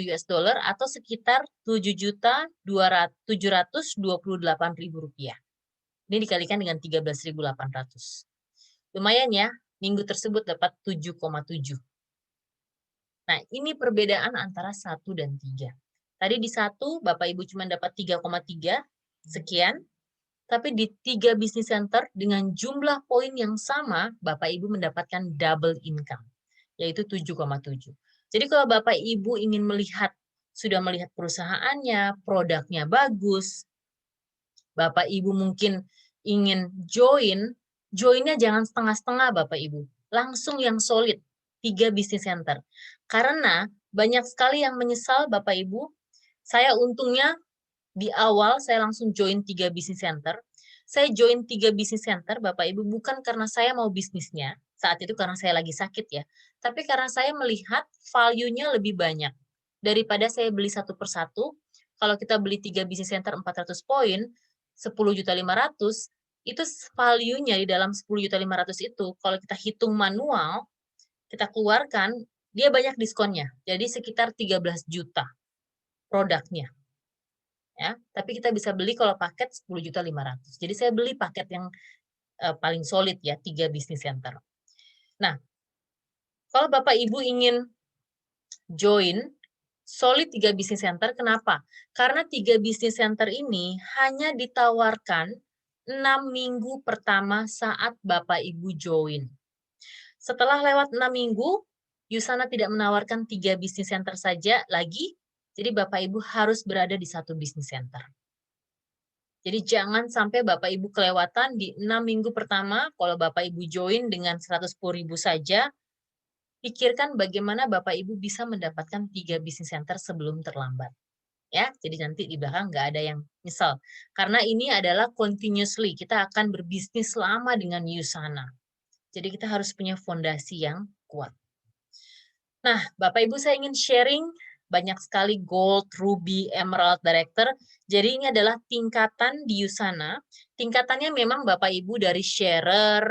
US dollar atau sekitar 7.728.000 rupiah. Ini dikalikan dengan 13.800. Lumayan ya, minggu tersebut dapat 7,7. Nah, ini perbedaan antara 1 dan 3. Tadi di 1, Bapak Ibu cuma dapat 3,3 sekian, tapi di 3 bisnis center dengan jumlah poin yang sama, Bapak Ibu mendapatkan double income, yaitu 7,7. Jadi kalau Bapak Ibu ingin sudah melihat perusahaannya, produknya bagus, Bapak Ibu mungkin ingin joinnya jangan setengah-setengah Bapak Ibu. Langsung yang solid, 3 bisnis center. Karena banyak sekali yang menyesal Bapak Ibu, saya untungnya di awal saya langsung join 3 bisnis center. Saya join 3 bisnis center Bapak Ibu bukan karena saya mau bisnisnya, saat itu karena saya lagi sakit ya, tapi karena saya melihat value-nya lebih banyak. Daripada saya beli satu persatu, kalau kita beli 3 bisnis center 400 poin, 10.500.000, itu value-nya di dalam 10.500.000 itu, kalau kita hitung manual, kita keluarkan, dia banyak diskonnya. Jadi sekitar 13 juta produknya. ya. Tapi kita bisa beli kalau paket 10.500.000. Jadi saya beli paket yang paling solid ya, 3 business center. Nah, kalau Bapak Ibu ingin join solid 3 business center, kenapa? Karena 3 business center ini hanya ditawarkan 6 minggu pertama saat Bapak Ibu join. Setelah lewat 6 minggu, Yusana tidak menawarkan 3 business center saja lagi, jadi Bapak Ibu harus berada di 1 business center. Jadi jangan sampai Bapak Ibu kelewatan di 6 minggu pertama, kalau Bapak Ibu join dengan 110.000 saja, pikirkan bagaimana Bapak Ibu bisa mendapatkan 3 business center sebelum terlambat. Ya, jadi nanti di belakang nggak ada yang misal. Karena ini adalah continuously, kita akan berbisnis lama dengan Yusana. Jadi kita harus punya fondasi yang kuat. Nah, Bapak Ibu saya ingin sharing banyak sekali Gold, Ruby, Emerald, Director. Jadi ini adalah tingkatan di Yusana. Tingkatannya memang Bapak Ibu dari sharer,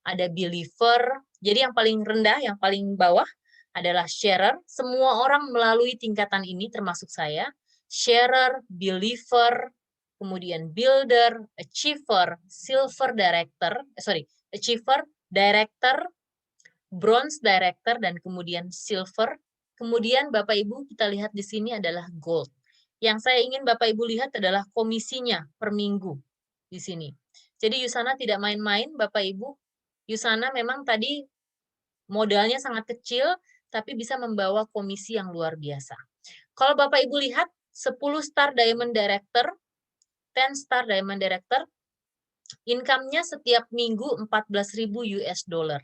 ada believer. Jadi yang paling rendah, yang paling bawah adalah sharer. Semua orang melalui tingkatan ini termasuk saya. Sharer, believer, kemudian builder, achiever, silver director, achiever, director, bronze director, dan kemudian silver. Kemudian Bapak Ibu kita lihat di sini adalah gold. Yang saya ingin Bapak Ibu lihat adalah komisinya per minggu di sini. Jadi Yusana tidak main-main Bapak Ibu. Yusana memang tadi modalnya sangat kecil, tapi bisa membawa komisi yang luar biasa. Kalau Bapak Ibu lihat 10 star diamond director, 10 star diamond director, income-nya setiap minggu 14.000 US dollar.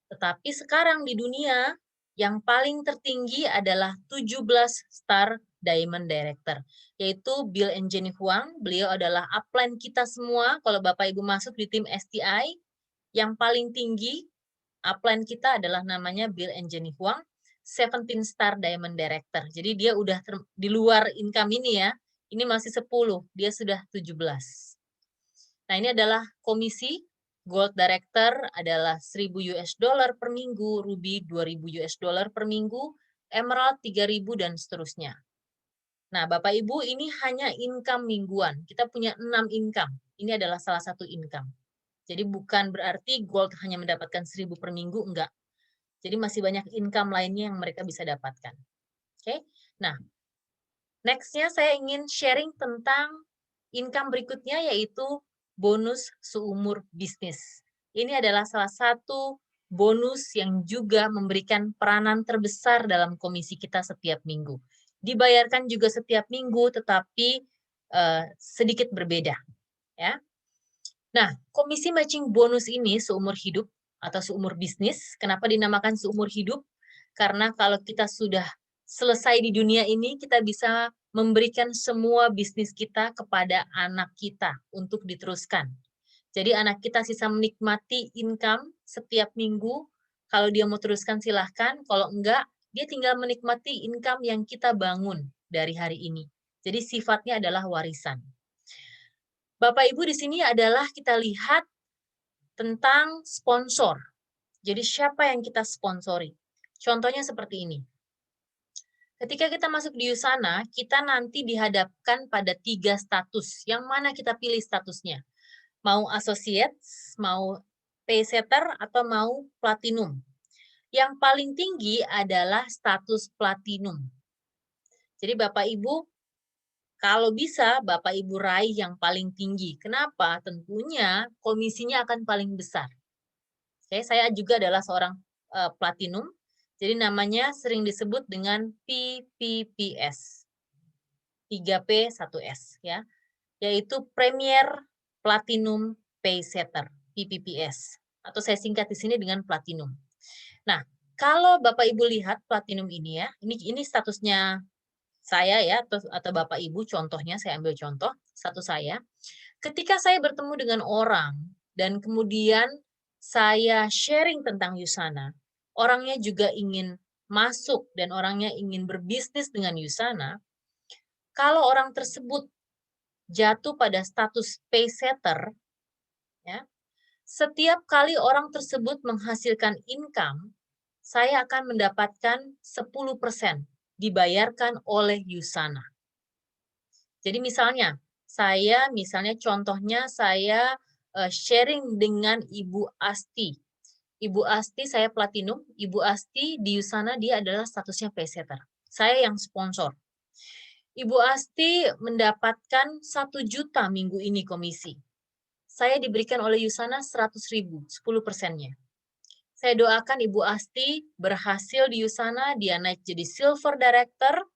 Tetapi sekarang di dunia, yang paling tertinggi adalah 17 star diamond director, yaitu Bill and Jenny Huang. Beliau adalah upline kita semua. Kalau Bapak Ibu masuk di tim STI, yang paling tinggi upline kita adalah namanya Bill and Jenny Huang, 17 star diamond director. Jadi dia udah di luar income ini ya. Ini masih 10, dia sudah 17. Nah, ini adalah komisi. Gold Director adalah 1.000 US dollar per minggu, Ruby 2.000 US dollar per minggu, Emerald 3.000 dan seterusnya. Nah, Bapak Ibu, ini hanya income mingguan. Kita punya 6 income. Ini adalah salah satu income. Jadi bukan berarti Gold hanya mendapatkan 1.000 per minggu, enggak. Jadi masih banyak income lainnya yang mereka bisa dapatkan. Oke. Nah, next-nya saya ingin sharing tentang income berikutnya, yaitu bonus seumur bisnis. Ini adalah salah satu bonus yang juga memberikan peranan terbesar dalam komisi kita setiap minggu. Dibayarkan juga setiap minggu, tetapi sedikit berbeda. Ya. Nah, komisi matching bonus ini seumur hidup atau seumur bisnis. Kenapa dinamakan seumur hidup? Karena kalau kita sudah selesai di dunia ini, kita bisa memberikan semua bisnis kita kepada anak kita untuk diteruskan. Jadi anak kita sisa menikmati income setiap minggu. Kalau dia mau teruskan silahkan, kalau enggak, dia tinggal menikmati income yang kita bangun dari hari ini. Jadi sifatnya adalah warisan. Bapak Ibu di sini adalah kita lihat tentang sponsor. Jadi siapa yang kita sponsori? Contohnya seperti ini. Ketika kita masuk di Yusana, kita nanti dihadapkan pada 3 status. Yang mana kita pilih statusnya? Mau associates, mau paysetter, atau mau platinum. Yang paling tinggi adalah status platinum. Jadi Bapak Ibu, kalau bisa Bapak Ibu raih yang paling tinggi. Kenapa? Tentunya komisinya akan paling besar. Oke, saya juga adalah seorang platinum. Jadi namanya sering disebut dengan PPPS. 3P 1S ya. Yaitu Premier Platinum Paysetter, PPPS. Atau saya singkat di sini dengan platinum. Nah, kalau Bapak Ibu lihat platinum ini ya, ini statusnya saya ya, atau Bapak Ibu, contohnya saya ambil contoh, status saya. Ketika saya bertemu dengan orang, dan kemudian saya sharing tentang Yusana, orangnya juga ingin masuk dan orangnya ingin berbisnis dengan Yusana, kalau orang tersebut jatuh pada status paysetter, ya, setiap kali orang tersebut menghasilkan income, saya akan mendapatkan 10% dibayarkan oleh Yusana. Jadi misalnya, contohnya saya sharing dengan Ibu Asti. Ibu Asti saya platinum, Ibu Asti di sana dia adalah statusnya paysetter. Saya yang sponsor. Ibu Asti mendapatkan 1 juta minggu ini komisi. Saya diberikan oleh Yusana 100.000, 10%-nya. Saya doakan Ibu Asti berhasil di Yusana, dia naik jadi silver director,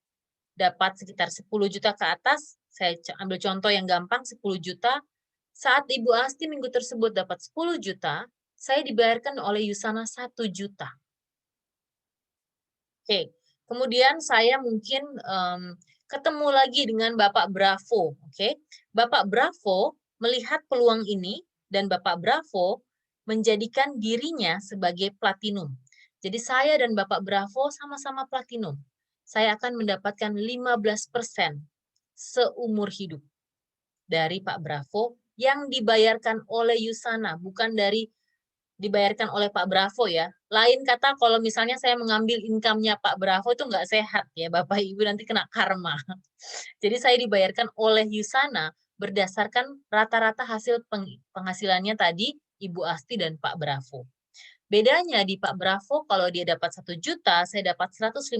dapat sekitar 10 juta ke atas. Saya ambil contoh yang gampang, 10 juta. Saat Ibu Asti minggu tersebut dapat 10 juta, saya dibayarkan oleh Yusana 1 juta. Oke, kemudian saya mungkin ketemu lagi dengan Bapak Bravo. Oke, Bapak Bravo melihat peluang ini dan Bapak Bravo menjadikan dirinya sebagai platinum. Jadi saya dan Bapak Bravo sama-sama platinum. Saya akan mendapatkan 15% seumur hidup dari Pak Bravo yang dibayarkan oleh Yusana, bukan dari dibayarkan oleh Pak Bravo ya. Lain kata kalau misalnya saya mengambil income-nya Pak Bravo itu nggak sehat ya Bapak Ibu, nanti kena karma. Jadi saya dibayarkan oleh Yusana berdasarkan rata-rata hasil penghasilannya tadi Ibu Asti dan Pak Bravo. Bedanya di Pak Bravo kalau dia dapat 1 juta, saya dapat 150.000.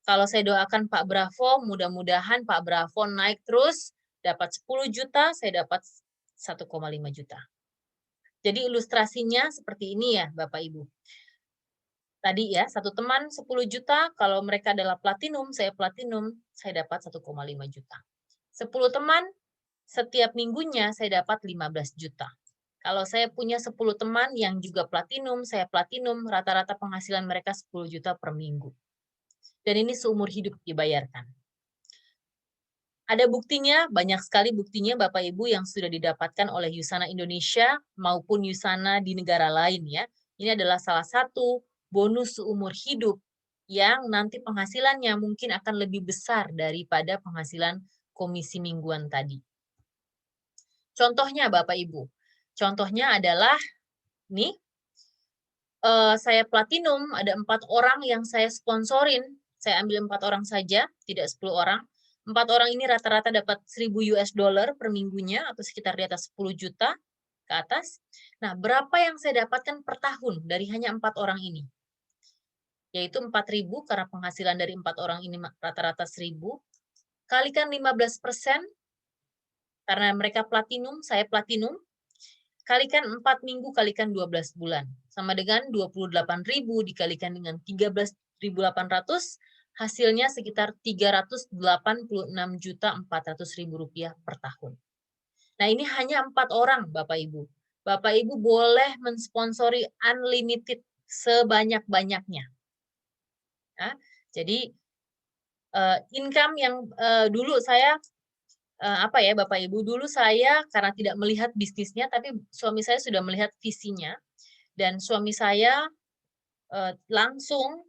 Kalau saya doakan Pak Bravo, mudah-mudahan Pak Bravo naik terus, dapat 10 juta, saya dapat 1,5 juta. Jadi ilustrasinya seperti ini ya Bapak Ibu. Tadi ya, satu teman 10 juta, kalau mereka adalah platinum, saya dapat 1,5 juta. 10 teman, setiap minggunya saya dapat 15 juta. Kalau saya punya 10 teman yang juga platinum, saya platinum, rata-rata penghasilan mereka 10 juta per minggu. Dan ini seumur hidup dibayarkan. Ada buktinya, banyak sekali buktinya Bapak Ibu yang sudah didapatkan oleh Yusana Indonesia maupun Yusana di negara lain ya. Ini adalah salah satu bonus seumur hidup yang nanti penghasilannya mungkin akan lebih besar daripada penghasilan komisi mingguan tadi. Contohnya Bapak Ibu, contohnya adalah nih, saya platinum, ada 4 orang yang saya sponsorin, saya ambil 4 orang saja, tidak 10 orang. 4 orang ini rata-rata dapat 1.000 US dollar per minggunya, atau sekitar di atas 10 juta ke atas. Nah, berapa yang saya dapatkan per tahun dari hanya 4 orang ini? Yaitu 4.000, karena penghasilan dari 4 orang ini rata-rata 1.000. Kalikan 15%, karena mereka platinum, saya platinum. Kalikan 4 minggu, kalikan 12 bulan. Sama dengan 28.000 dikalikan dengan 13.800, hasilnya sekitar 386.400.000 rupiah per tahun. Nah, ini hanya 4 orang, Bapak Ibu. Bapak Ibu boleh mensponsori unlimited sebanyak-banyaknya. Nah, jadi income yang dulu saya Bapak Ibu, dulu saya karena tidak melihat bisnisnya, tapi suami saya sudah melihat visinya, dan suami saya langsung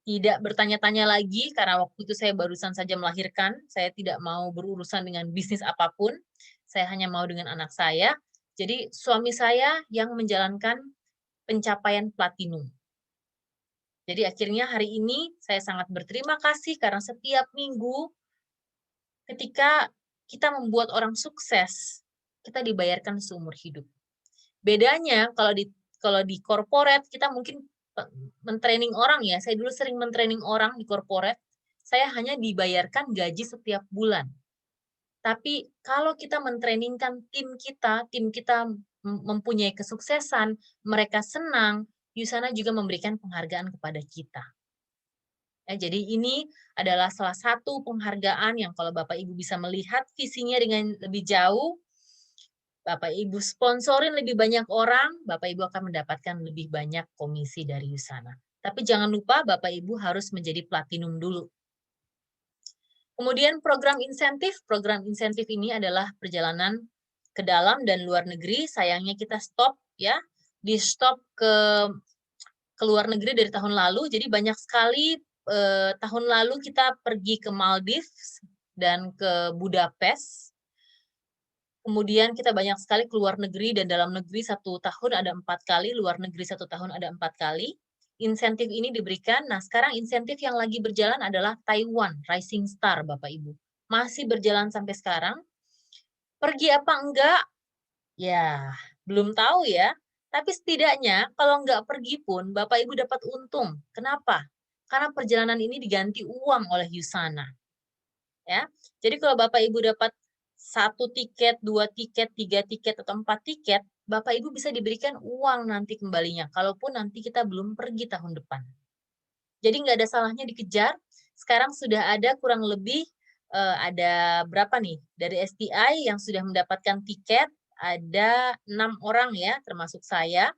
tidak bertanya-tanya lagi, karena waktu itu saya barusan saja melahirkan, saya tidak mau berurusan dengan bisnis apapun, saya hanya mau dengan anak saya. Jadi suami saya yang menjalankan pencapaian platinum. Jadi akhirnya hari ini saya sangat berterima kasih karena setiap minggu ketika kita membuat orang sukses, kita dibayarkan seumur hidup. Bedanya kalau di corporate kita mungkin mentraining orang ya. Saya dulu sering mentraining orang di corporate. Saya hanya dibayarkan gaji setiap bulan. Tapi kalau kita mentrainingkan tim kita mempunyai kesuksesan, mereka senang, Yusana juga memberikan penghargaan kepada kita. Ya, jadi ini adalah salah satu penghargaan yang kalau Bapak Ibu bisa melihat visinya dengan lebih jauh, Bapak Ibu sponsorin lebih banyak orang, Bapak Ibu akan mendapatkan lebih banyak komisi dari Yusana. Tapi jangan lupa Bapak Ibu harus menjadi platinum dulu. Kemudian program insentif ini adalah perjalanan ke dalam dan luar negeri. Sayangnya kita stop ya, di stop ke luar negeri dari tahun lalu. Jadi banyak sekali tahun lalu kita pergi ke Maldives dan ke Budapest. Kemudian kita banyak sekali keluar negeri, dan dalam negeri 1 tahun ada 4 kali, luar negeri 1 tahun ada 4 kali. Insentif ini diberikan. Nah, sekarang insentif yang lagi berjalan adalah Taiwan Rising Star, Bapak Ibu. masih berjalan sampai sekarang. Pergi apa enggak? Ya, belum tahu ya. Tapi setidaknya kalau nggak pergi pun Bapak Ibu dapat untung. Kenapa? Karena perjalanan ini diganti uang oleh Yusana. Ya, jadi kalau Bapak Ibu dapat 1 tiket, 2 tiket, 3 tiket, atau 4 tiket, Bapak Ibu bisa diberikan uang nanti kembalinya, kalaupun nanti kita belum pergi tahun depan. Jadi nggak ada salahnya dikejar. Sekarang sudah ada kurang lebih ada berapa nih dari STI yang sudah mendapatkan tiket, ada 6 orang ya, termasuk saya.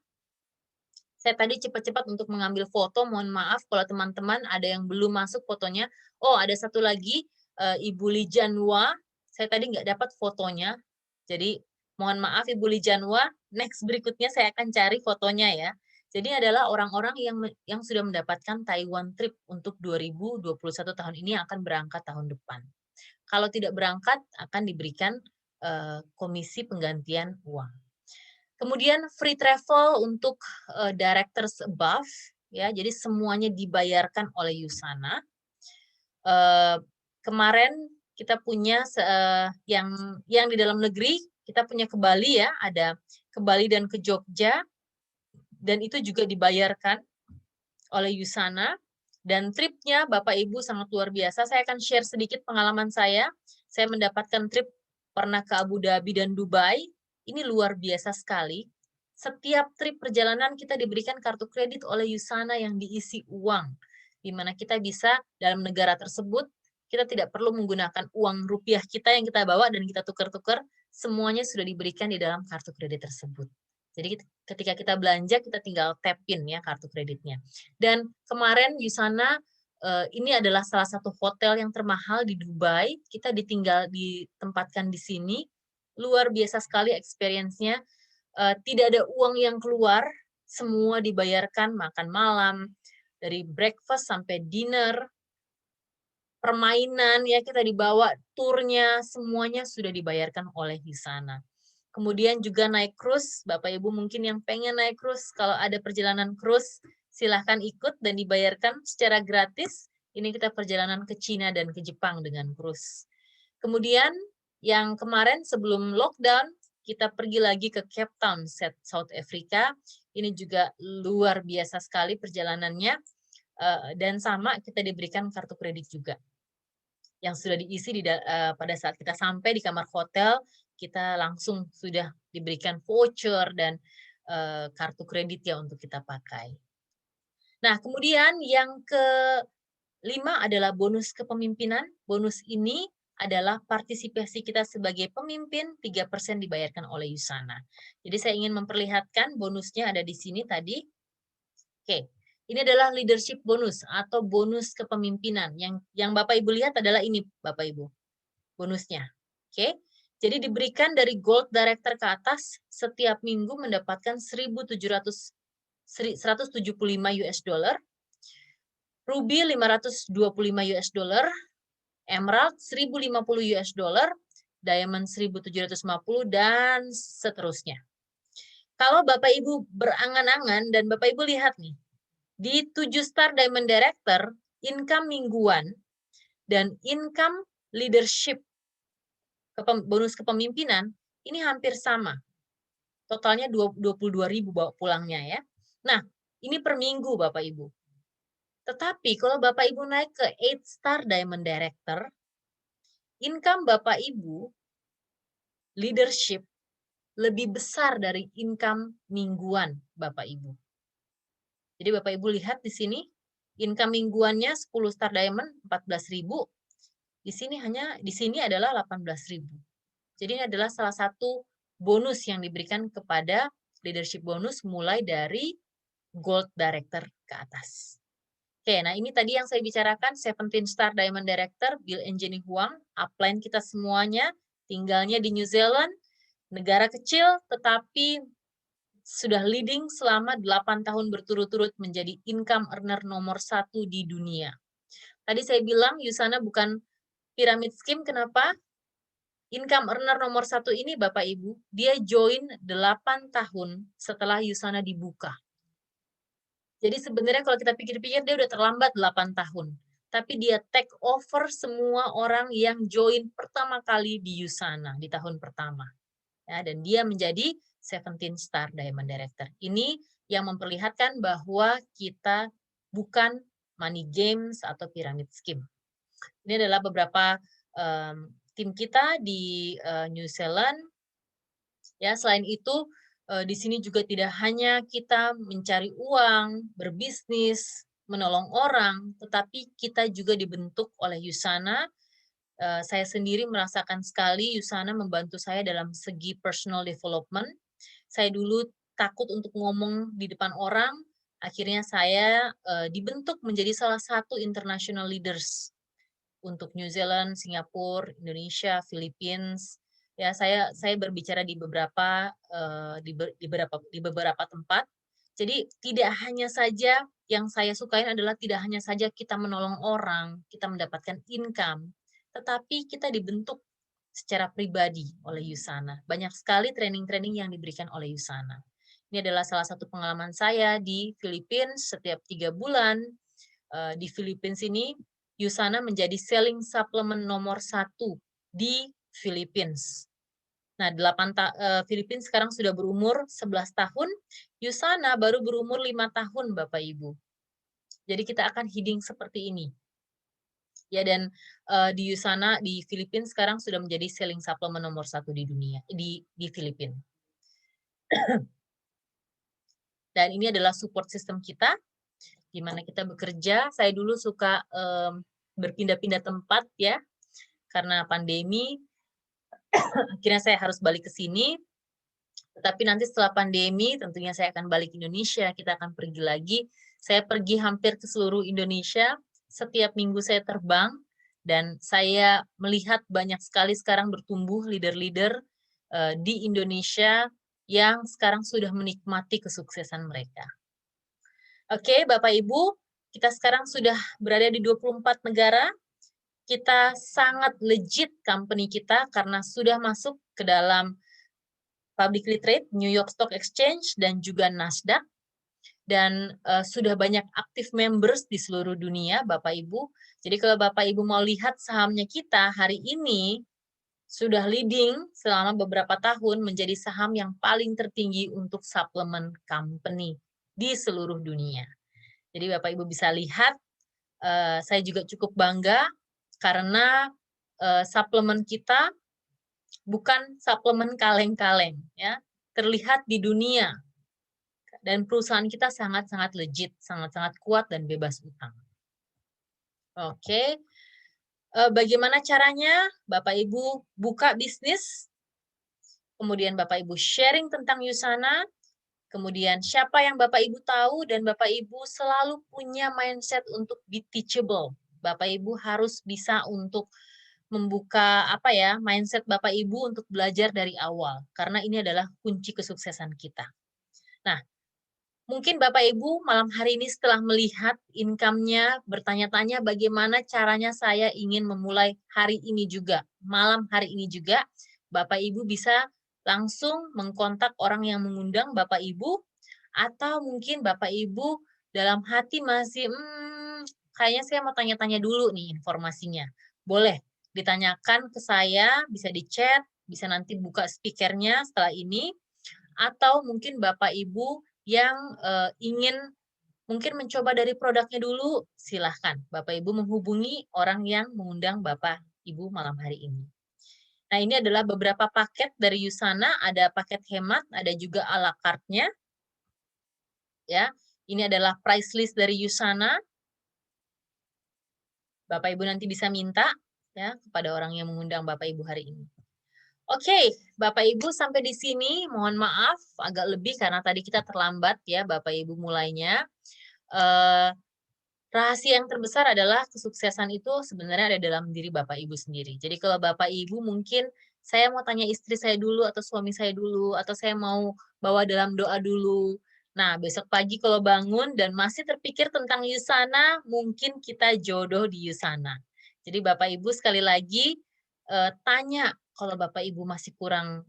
Saya tadi cepat-cepat untuk mengambil foto, mohon maaf kalau teman-teman ada yang belum masuk fotonya. Oh, ada satu lagi, Ibu Lijanwa, saya tadi nggak dapat fotonya, jadi mohon maaf Ibu Lijanwa, next berikutnya saya akan cari fotonya ya. Jadi adalah orang-orang yang sudah mendapatkan Taiwan trip untuk 2021 tahun ini yang akan berangkat tahun depan. Kalau tidak berangkat akan diberikan komisi penggantian uang. Kemudian free travel untuk directors above, ya, jadi semuanya dibayarkan oleh Yusana. Kemarin kita punya yang di dalam negeri, kita punya ke Bali ya, ada ke Bali dan ke Jogja, dan itu juga dibayarkan oleh Yusana. Dan tripnya Bapak Ibu sangat luar biasa. Saya akan share sedikit pengalaman saya. Saya mendapatkan trip pernah ke Abu Dhabi dan Dubai. Ini luar biasa sekali. Setiap trip perjalanan kita diberikan kartu kredit oleh Yusana yang diisi uang, di mana kita bisa dalam negara tersebut, kita tidak perlu menggunakan uang rupiah kita yang kita bawa dan kita tukar-tukar, semuanya sudah diberikan di dalam kartu kredit tersebut. Jadi ketika kita belanja, kita tinggal tap-in ya kartu kreditnya. Dan kemarin Yusana ini adalah salah satu hotel yang termahal di Dubai. Kita ditempatkan di sini. Luar biasa sekali experience-nya. Tidak ada uang yang keluar, semua dibayarkan, makan malam, dari breakfast sampai dinner, permainan ya kita dibawa, turnya, semuanya sudah dibayarkan oleh Yusana. Kemudian juga naik cruise, Bapak Ibu mungkin yang pengen naik cruise, kalau ada perjalanan cruise, silahkan ikut dan dibayarkan secara gratis. Ini kita perjalanan ke Cina dan ke Jepang dengan cruise. Kemudian yang kemarin sebelum lockdown, kita pergi lagi ke Cape Town, South Africa. Ini juga luar biasa sekali perjalanannya. Dan sama kita diberikan kartu kredit juga yang sudah diisi pada saat kita sampai di kamar hotel, kita langsung sudah diberikan voucher dan kartu kredit ya untuk kita pakai. Nah, kemudian yang kelima adalah bonus kepemimpinan. Bonus ini adalah partisipasi kita sebagai pemimpin, 3% dibayarkan oleh Yusana. Jadi saya ingin memperlihatkan bonusnya ada di sini tadi. Oke, ini adalah leadership bonus atau bonus kepemimpinan. Yang Bapak Ibu lihat adalah ini Bapak Ibu, bonusnya. Oke, jadi diberikan dari Gold Director ke atas, setiap minggu mendapatkan 175 US dollar, Ruby 525 US dollar, Emerald 1050 US dollar, Diamond 1750, dan seterusnya. Kalau Bapak Ibu berangan-angan dan Bapak Ibu lihat nih, di 7 star Diamond Director, income mingguan dan income leadership bonus kepemimpinan ini hampir sama. Totalnya 22.000 bawa pulangnya ya. Nah, ini per minggu Bapak Ibu. Tetapi kalau Bapak Ibu naik ke 8 star Diamond Director, income Bapak Ibu leadership lebih besar dari income mingguan Bapak Ibu. Jadi Bapak Ibu lihat di sini, income mingguannya 10 star diamond 14.000. Di sini adalah 18.000. Jadi ini adalah salah satu bonus yang diberikan kepada leadership bonus mulai dari gold director ke atas. Oke, nah ini tadi yang saya bicarakan, 17 star diamond director, Bill and Jenny Huang, upline kita semuanya, tinggalnya di New Zealand, negara kecil, tetapi sudah leading selama 8 tahun berturut-turut menjadi income earner nomor 1 di dunia. Tadi saya bilang Yusana bukan pyramid scheme, kenapa? Income earner nomor 1 ini Bapak Ibu, dia join 8 tahun setelah Yusana dibuka. Jadi sebenarnya kalau kita pikir-pikir dia udah terlambat 8 tahun. tapi dia take over semua orang yang join pertama kali di Usana di tahun pertama. Ya, dan dia menjadi 17 Star Diamond Director. Ini yang memperlihatkan bahwa kita bukan money games atau pyramid scheme. Ini adalah beberapa tim kita di New Zealand. Ya, selain itu di sini juga tidak hanya kita mencari uang, berbisnis, menolong orang, tetapi kita juga dibentuk oleh Usana. Saya sendiri merasakan sekali Usana membantu saya dalam segi personal development. Saya dulu takut untuk ngomong di depan orang, akhirnya saya dibentuk menjadi salah satu international leaders untuk New Zealand, Singapura, Indonesia, Philippines. Ya, saya berbicara di beberapa di beberapa tempat. Jadi tidak hanya saja yang saya sukain adalah tidak hanya saja kita menolong orang, kita mendapatkan income, tetapi kita dibentuk secara pribadi oleh Usana. Banyak sekali training-training yang diberikan oleh Usana. Ini adalah salah satu pengalaman saya di Philippines setiap 3 bulan. Di Philippines ini Usana menjadi selling supplement nomor 1 di Philippines. Nah, Philippines sekarang sudah berumur 11 tahun, Usana baru berumur 5 tahun, Bapak Ibu. Jadi kita akan heading seperti ini. Ya, dan di Usana di Philippines sekarang sudah menjadi selling supplement nomor 1 di dunia, di Philippines. Dan ini adalah support system kita, di mana kita bekerja. Saya dulu suka berpindah-pindah tempat ya, karena pandemi, akhirnya saya harus balik ke sini. Tetapi nanti setelah pandemi, tentunya saya akan balik ke Indonesia, kita akan pergi lagi. Saya pergi hampir ke seluruh Indonesia, setiap minggu saya terbang, dan saya melihat banyak sekali sekarang bertumbuh leader-leader di Indonesia yang sekarang sudah menikmati kesuksesan mereka. Oke, Bapak Ibu, kita sekarang sudah berada di 24 negara. Kita sangat legit company kita karena sudah masuk ke dalam publicly trade, New York Stock Exchange, dan juga Nasdaq. Dan sudah banyak aktif members di seluruh dunia, Bapak Ibu. Jadi kalau Bapak Ibu mau lihat sahamnya kita hari ini, sudah leading selama beberapa tahun menjadi saham yang paling tertinggi untuk suplemen company di seluruh dunia. Jadi Bapak Ibu bisa lihat, saya juga cukup bangga karena suplemen kita bukan suplemen kaleng-kaleng, ya, terlihat di dunia. Dan perusahaan kita sangat-sangat legit, sangat-sangat kuat dan bebas utang. Oke, bagaimana caranya? Bapak Ibu buka bisnis, kemudian Bapak Ibu sharing tentang Usana, kemudian siapa yang Bapak Ibu tahu, dan Bapak Ibu selalu punya mindset untuk be teachable. Bapak Ibu harus bisa untuk membuka mindset Bapak Ibu untuk belajar dari awal, karena ini adalah kunci kesuksesan kita. Nah, mungkin Bapak Ibu malam hari ini setelah melihat income-nya, bertanya-tanya bagaimana caranya saya ingin memulai hari ini juga, malam hari ini juga, Bapak Ibu bisa langsung mengkontak orang yang mengundang Bapak Ibu, atau mungkin Bapak Ibu dalam hati masih, kayaknya saya mau tanya-tanya dulu nih informasinya. Boleh ditanyakan ke saya, bisa di chat, bisa nanti buka speakernya setelah ini, atau mungkin Bapak Ibu yang ingin mungkin mencoba dari produknya dulu, silahkan Bapak Ibu menghubungi orang yang mengundang Bapak Ibu malam hari ini. Nah, ini adalah beberapa paket dari Usana, ada paket hemat, ada juga a la carte-nya. Ya, ini adalah price list dari Usana. Bapak Ibu nanti bisa minta ya kepada orang yang mengundang Bapak Ibu hari ini. Oke, Bapak Ibu sampai di sini. Mohon maaf agak lebih karena tadi kita terlambat ya Bapak Ibu mulainya. Rahasia yang terbesar adalah kesuksesan itu sebenarnya ada dalam diri Bapak Ibu sendiri. Jadi kalau Bapak Ibu mungkin saya mau tanya istri saya dulu atau suami saya dulu atau saya mau bawa dalam doa dulu. Nah, besok pagi kalau bangun dan masih terpikir tentang Usana, mungkin kita jodoh di Usana. Jadi Bapak Ibu sekali lagi tanya kalau Bapak Ibu masih kurang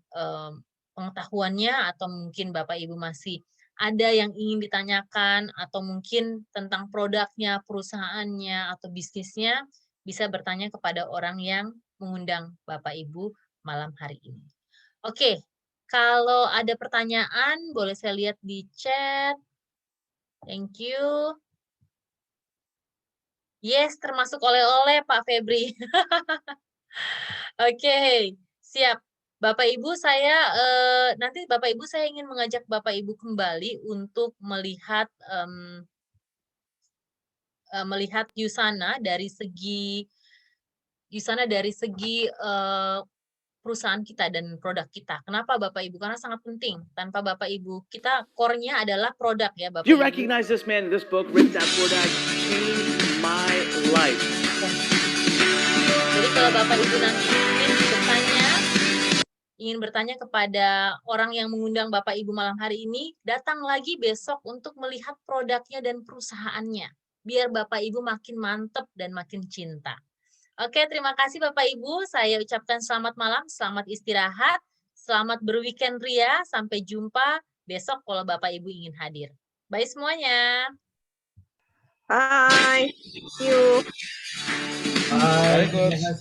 pengetahuannya atau mungkin Bapak Ibu masih ada yang ingin ditanyakan atau mungkin tentang produknya, perusahaannya, atau bisnisnya, bisa bertanya kepada orang yang mengundang Bapak Ibu malam hari ini. Oke, kalau ada pertanyaan boleh saya lihat di chat. Thank you. Yes, termasuk oleh-oleh Pak Febri. Oke, siap. Bapak Ibu saya nanti Bapak Ibu saya ingin mengajak Bapak Ibu kembali untuk melihat melihat Yusana dari segi perusahaan kita dan produk kita. Kenapa Bapak Ibu? Karena sangat penting. Tanpa Bapak Ibu, kita core-nya adalah produk ya Bapak You Ibu. recognize this man in this book, Rich Dad Poor Dad, changed my life. Jadi kalau Bapak Ibu nanti ingin bertanya kepada orang yang mengundang Bapak Ibu malam hari ini, datang lagi besok untuk melihat produknya dan perusahaannya. Biar Bapak Ibu makin mantep dan makin cinta. Oke, terima kasih Bapak Ibu. Saya ucapkan selamat malam, selamat istirahat, selamat berweekend ria. Sampai jumpa besok kalau Bapak Ibu ingin hadir. Bye semuanya. Bye. See you. Bye.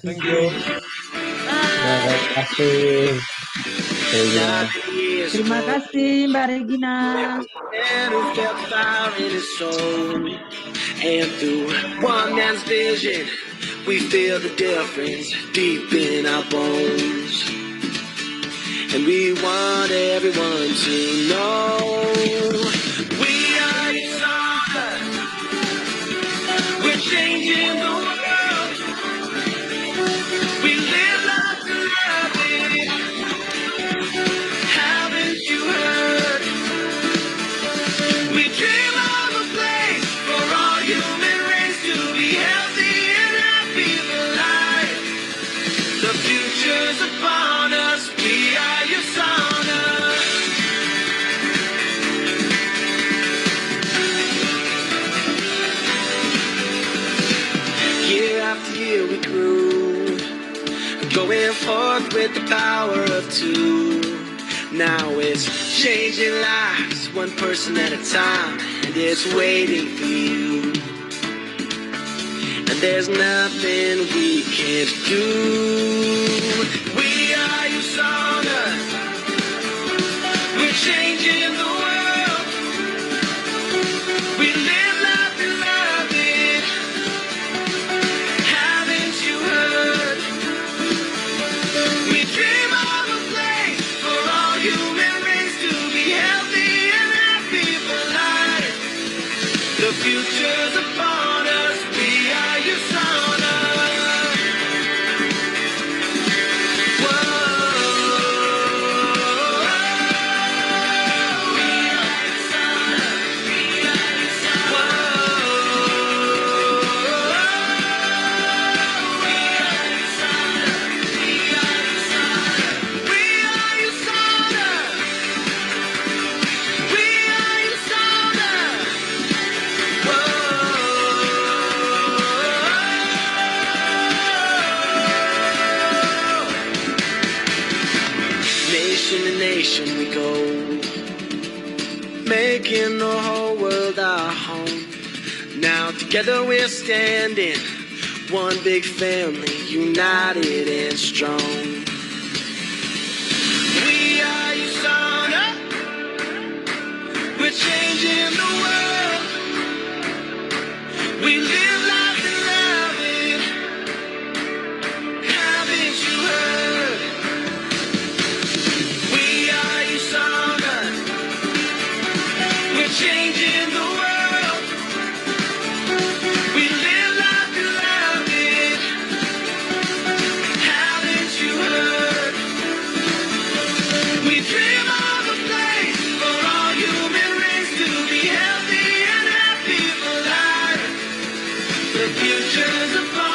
Thank you. Bye. Terima kasih. Terima kasih Mbak Regina. And through one man's vision, we feel the difference deep in our bones. And we want everyone to know we are Yusana. We're changing the world. We live life to love it. Haven't you heard? We dream of a place for all human race to be healthy and happy for life. The future's upon us. We are Yusana. Year after year we grew, going forth with the power of two. Now it's changing lives, one person at a time, and it's waiting for you. And there's nothing we can't do. We are Yusana. We're changing the world. We live life and love it. Haven't you heard? We dream of a place for all human race to be healthy and happy for life. The future's upon us. We are Yusana. Nation to nation we go, making the whole world our home. Now together we're standing, one big family, united and strong. We are Yusana. We're changing the world. We live life and love it. Haven't you heard? We are Yusana. We're changing the world. We live life and love it. Haven't you heard? We dream of a place for all human race to be healthy and happy for life. The future's upon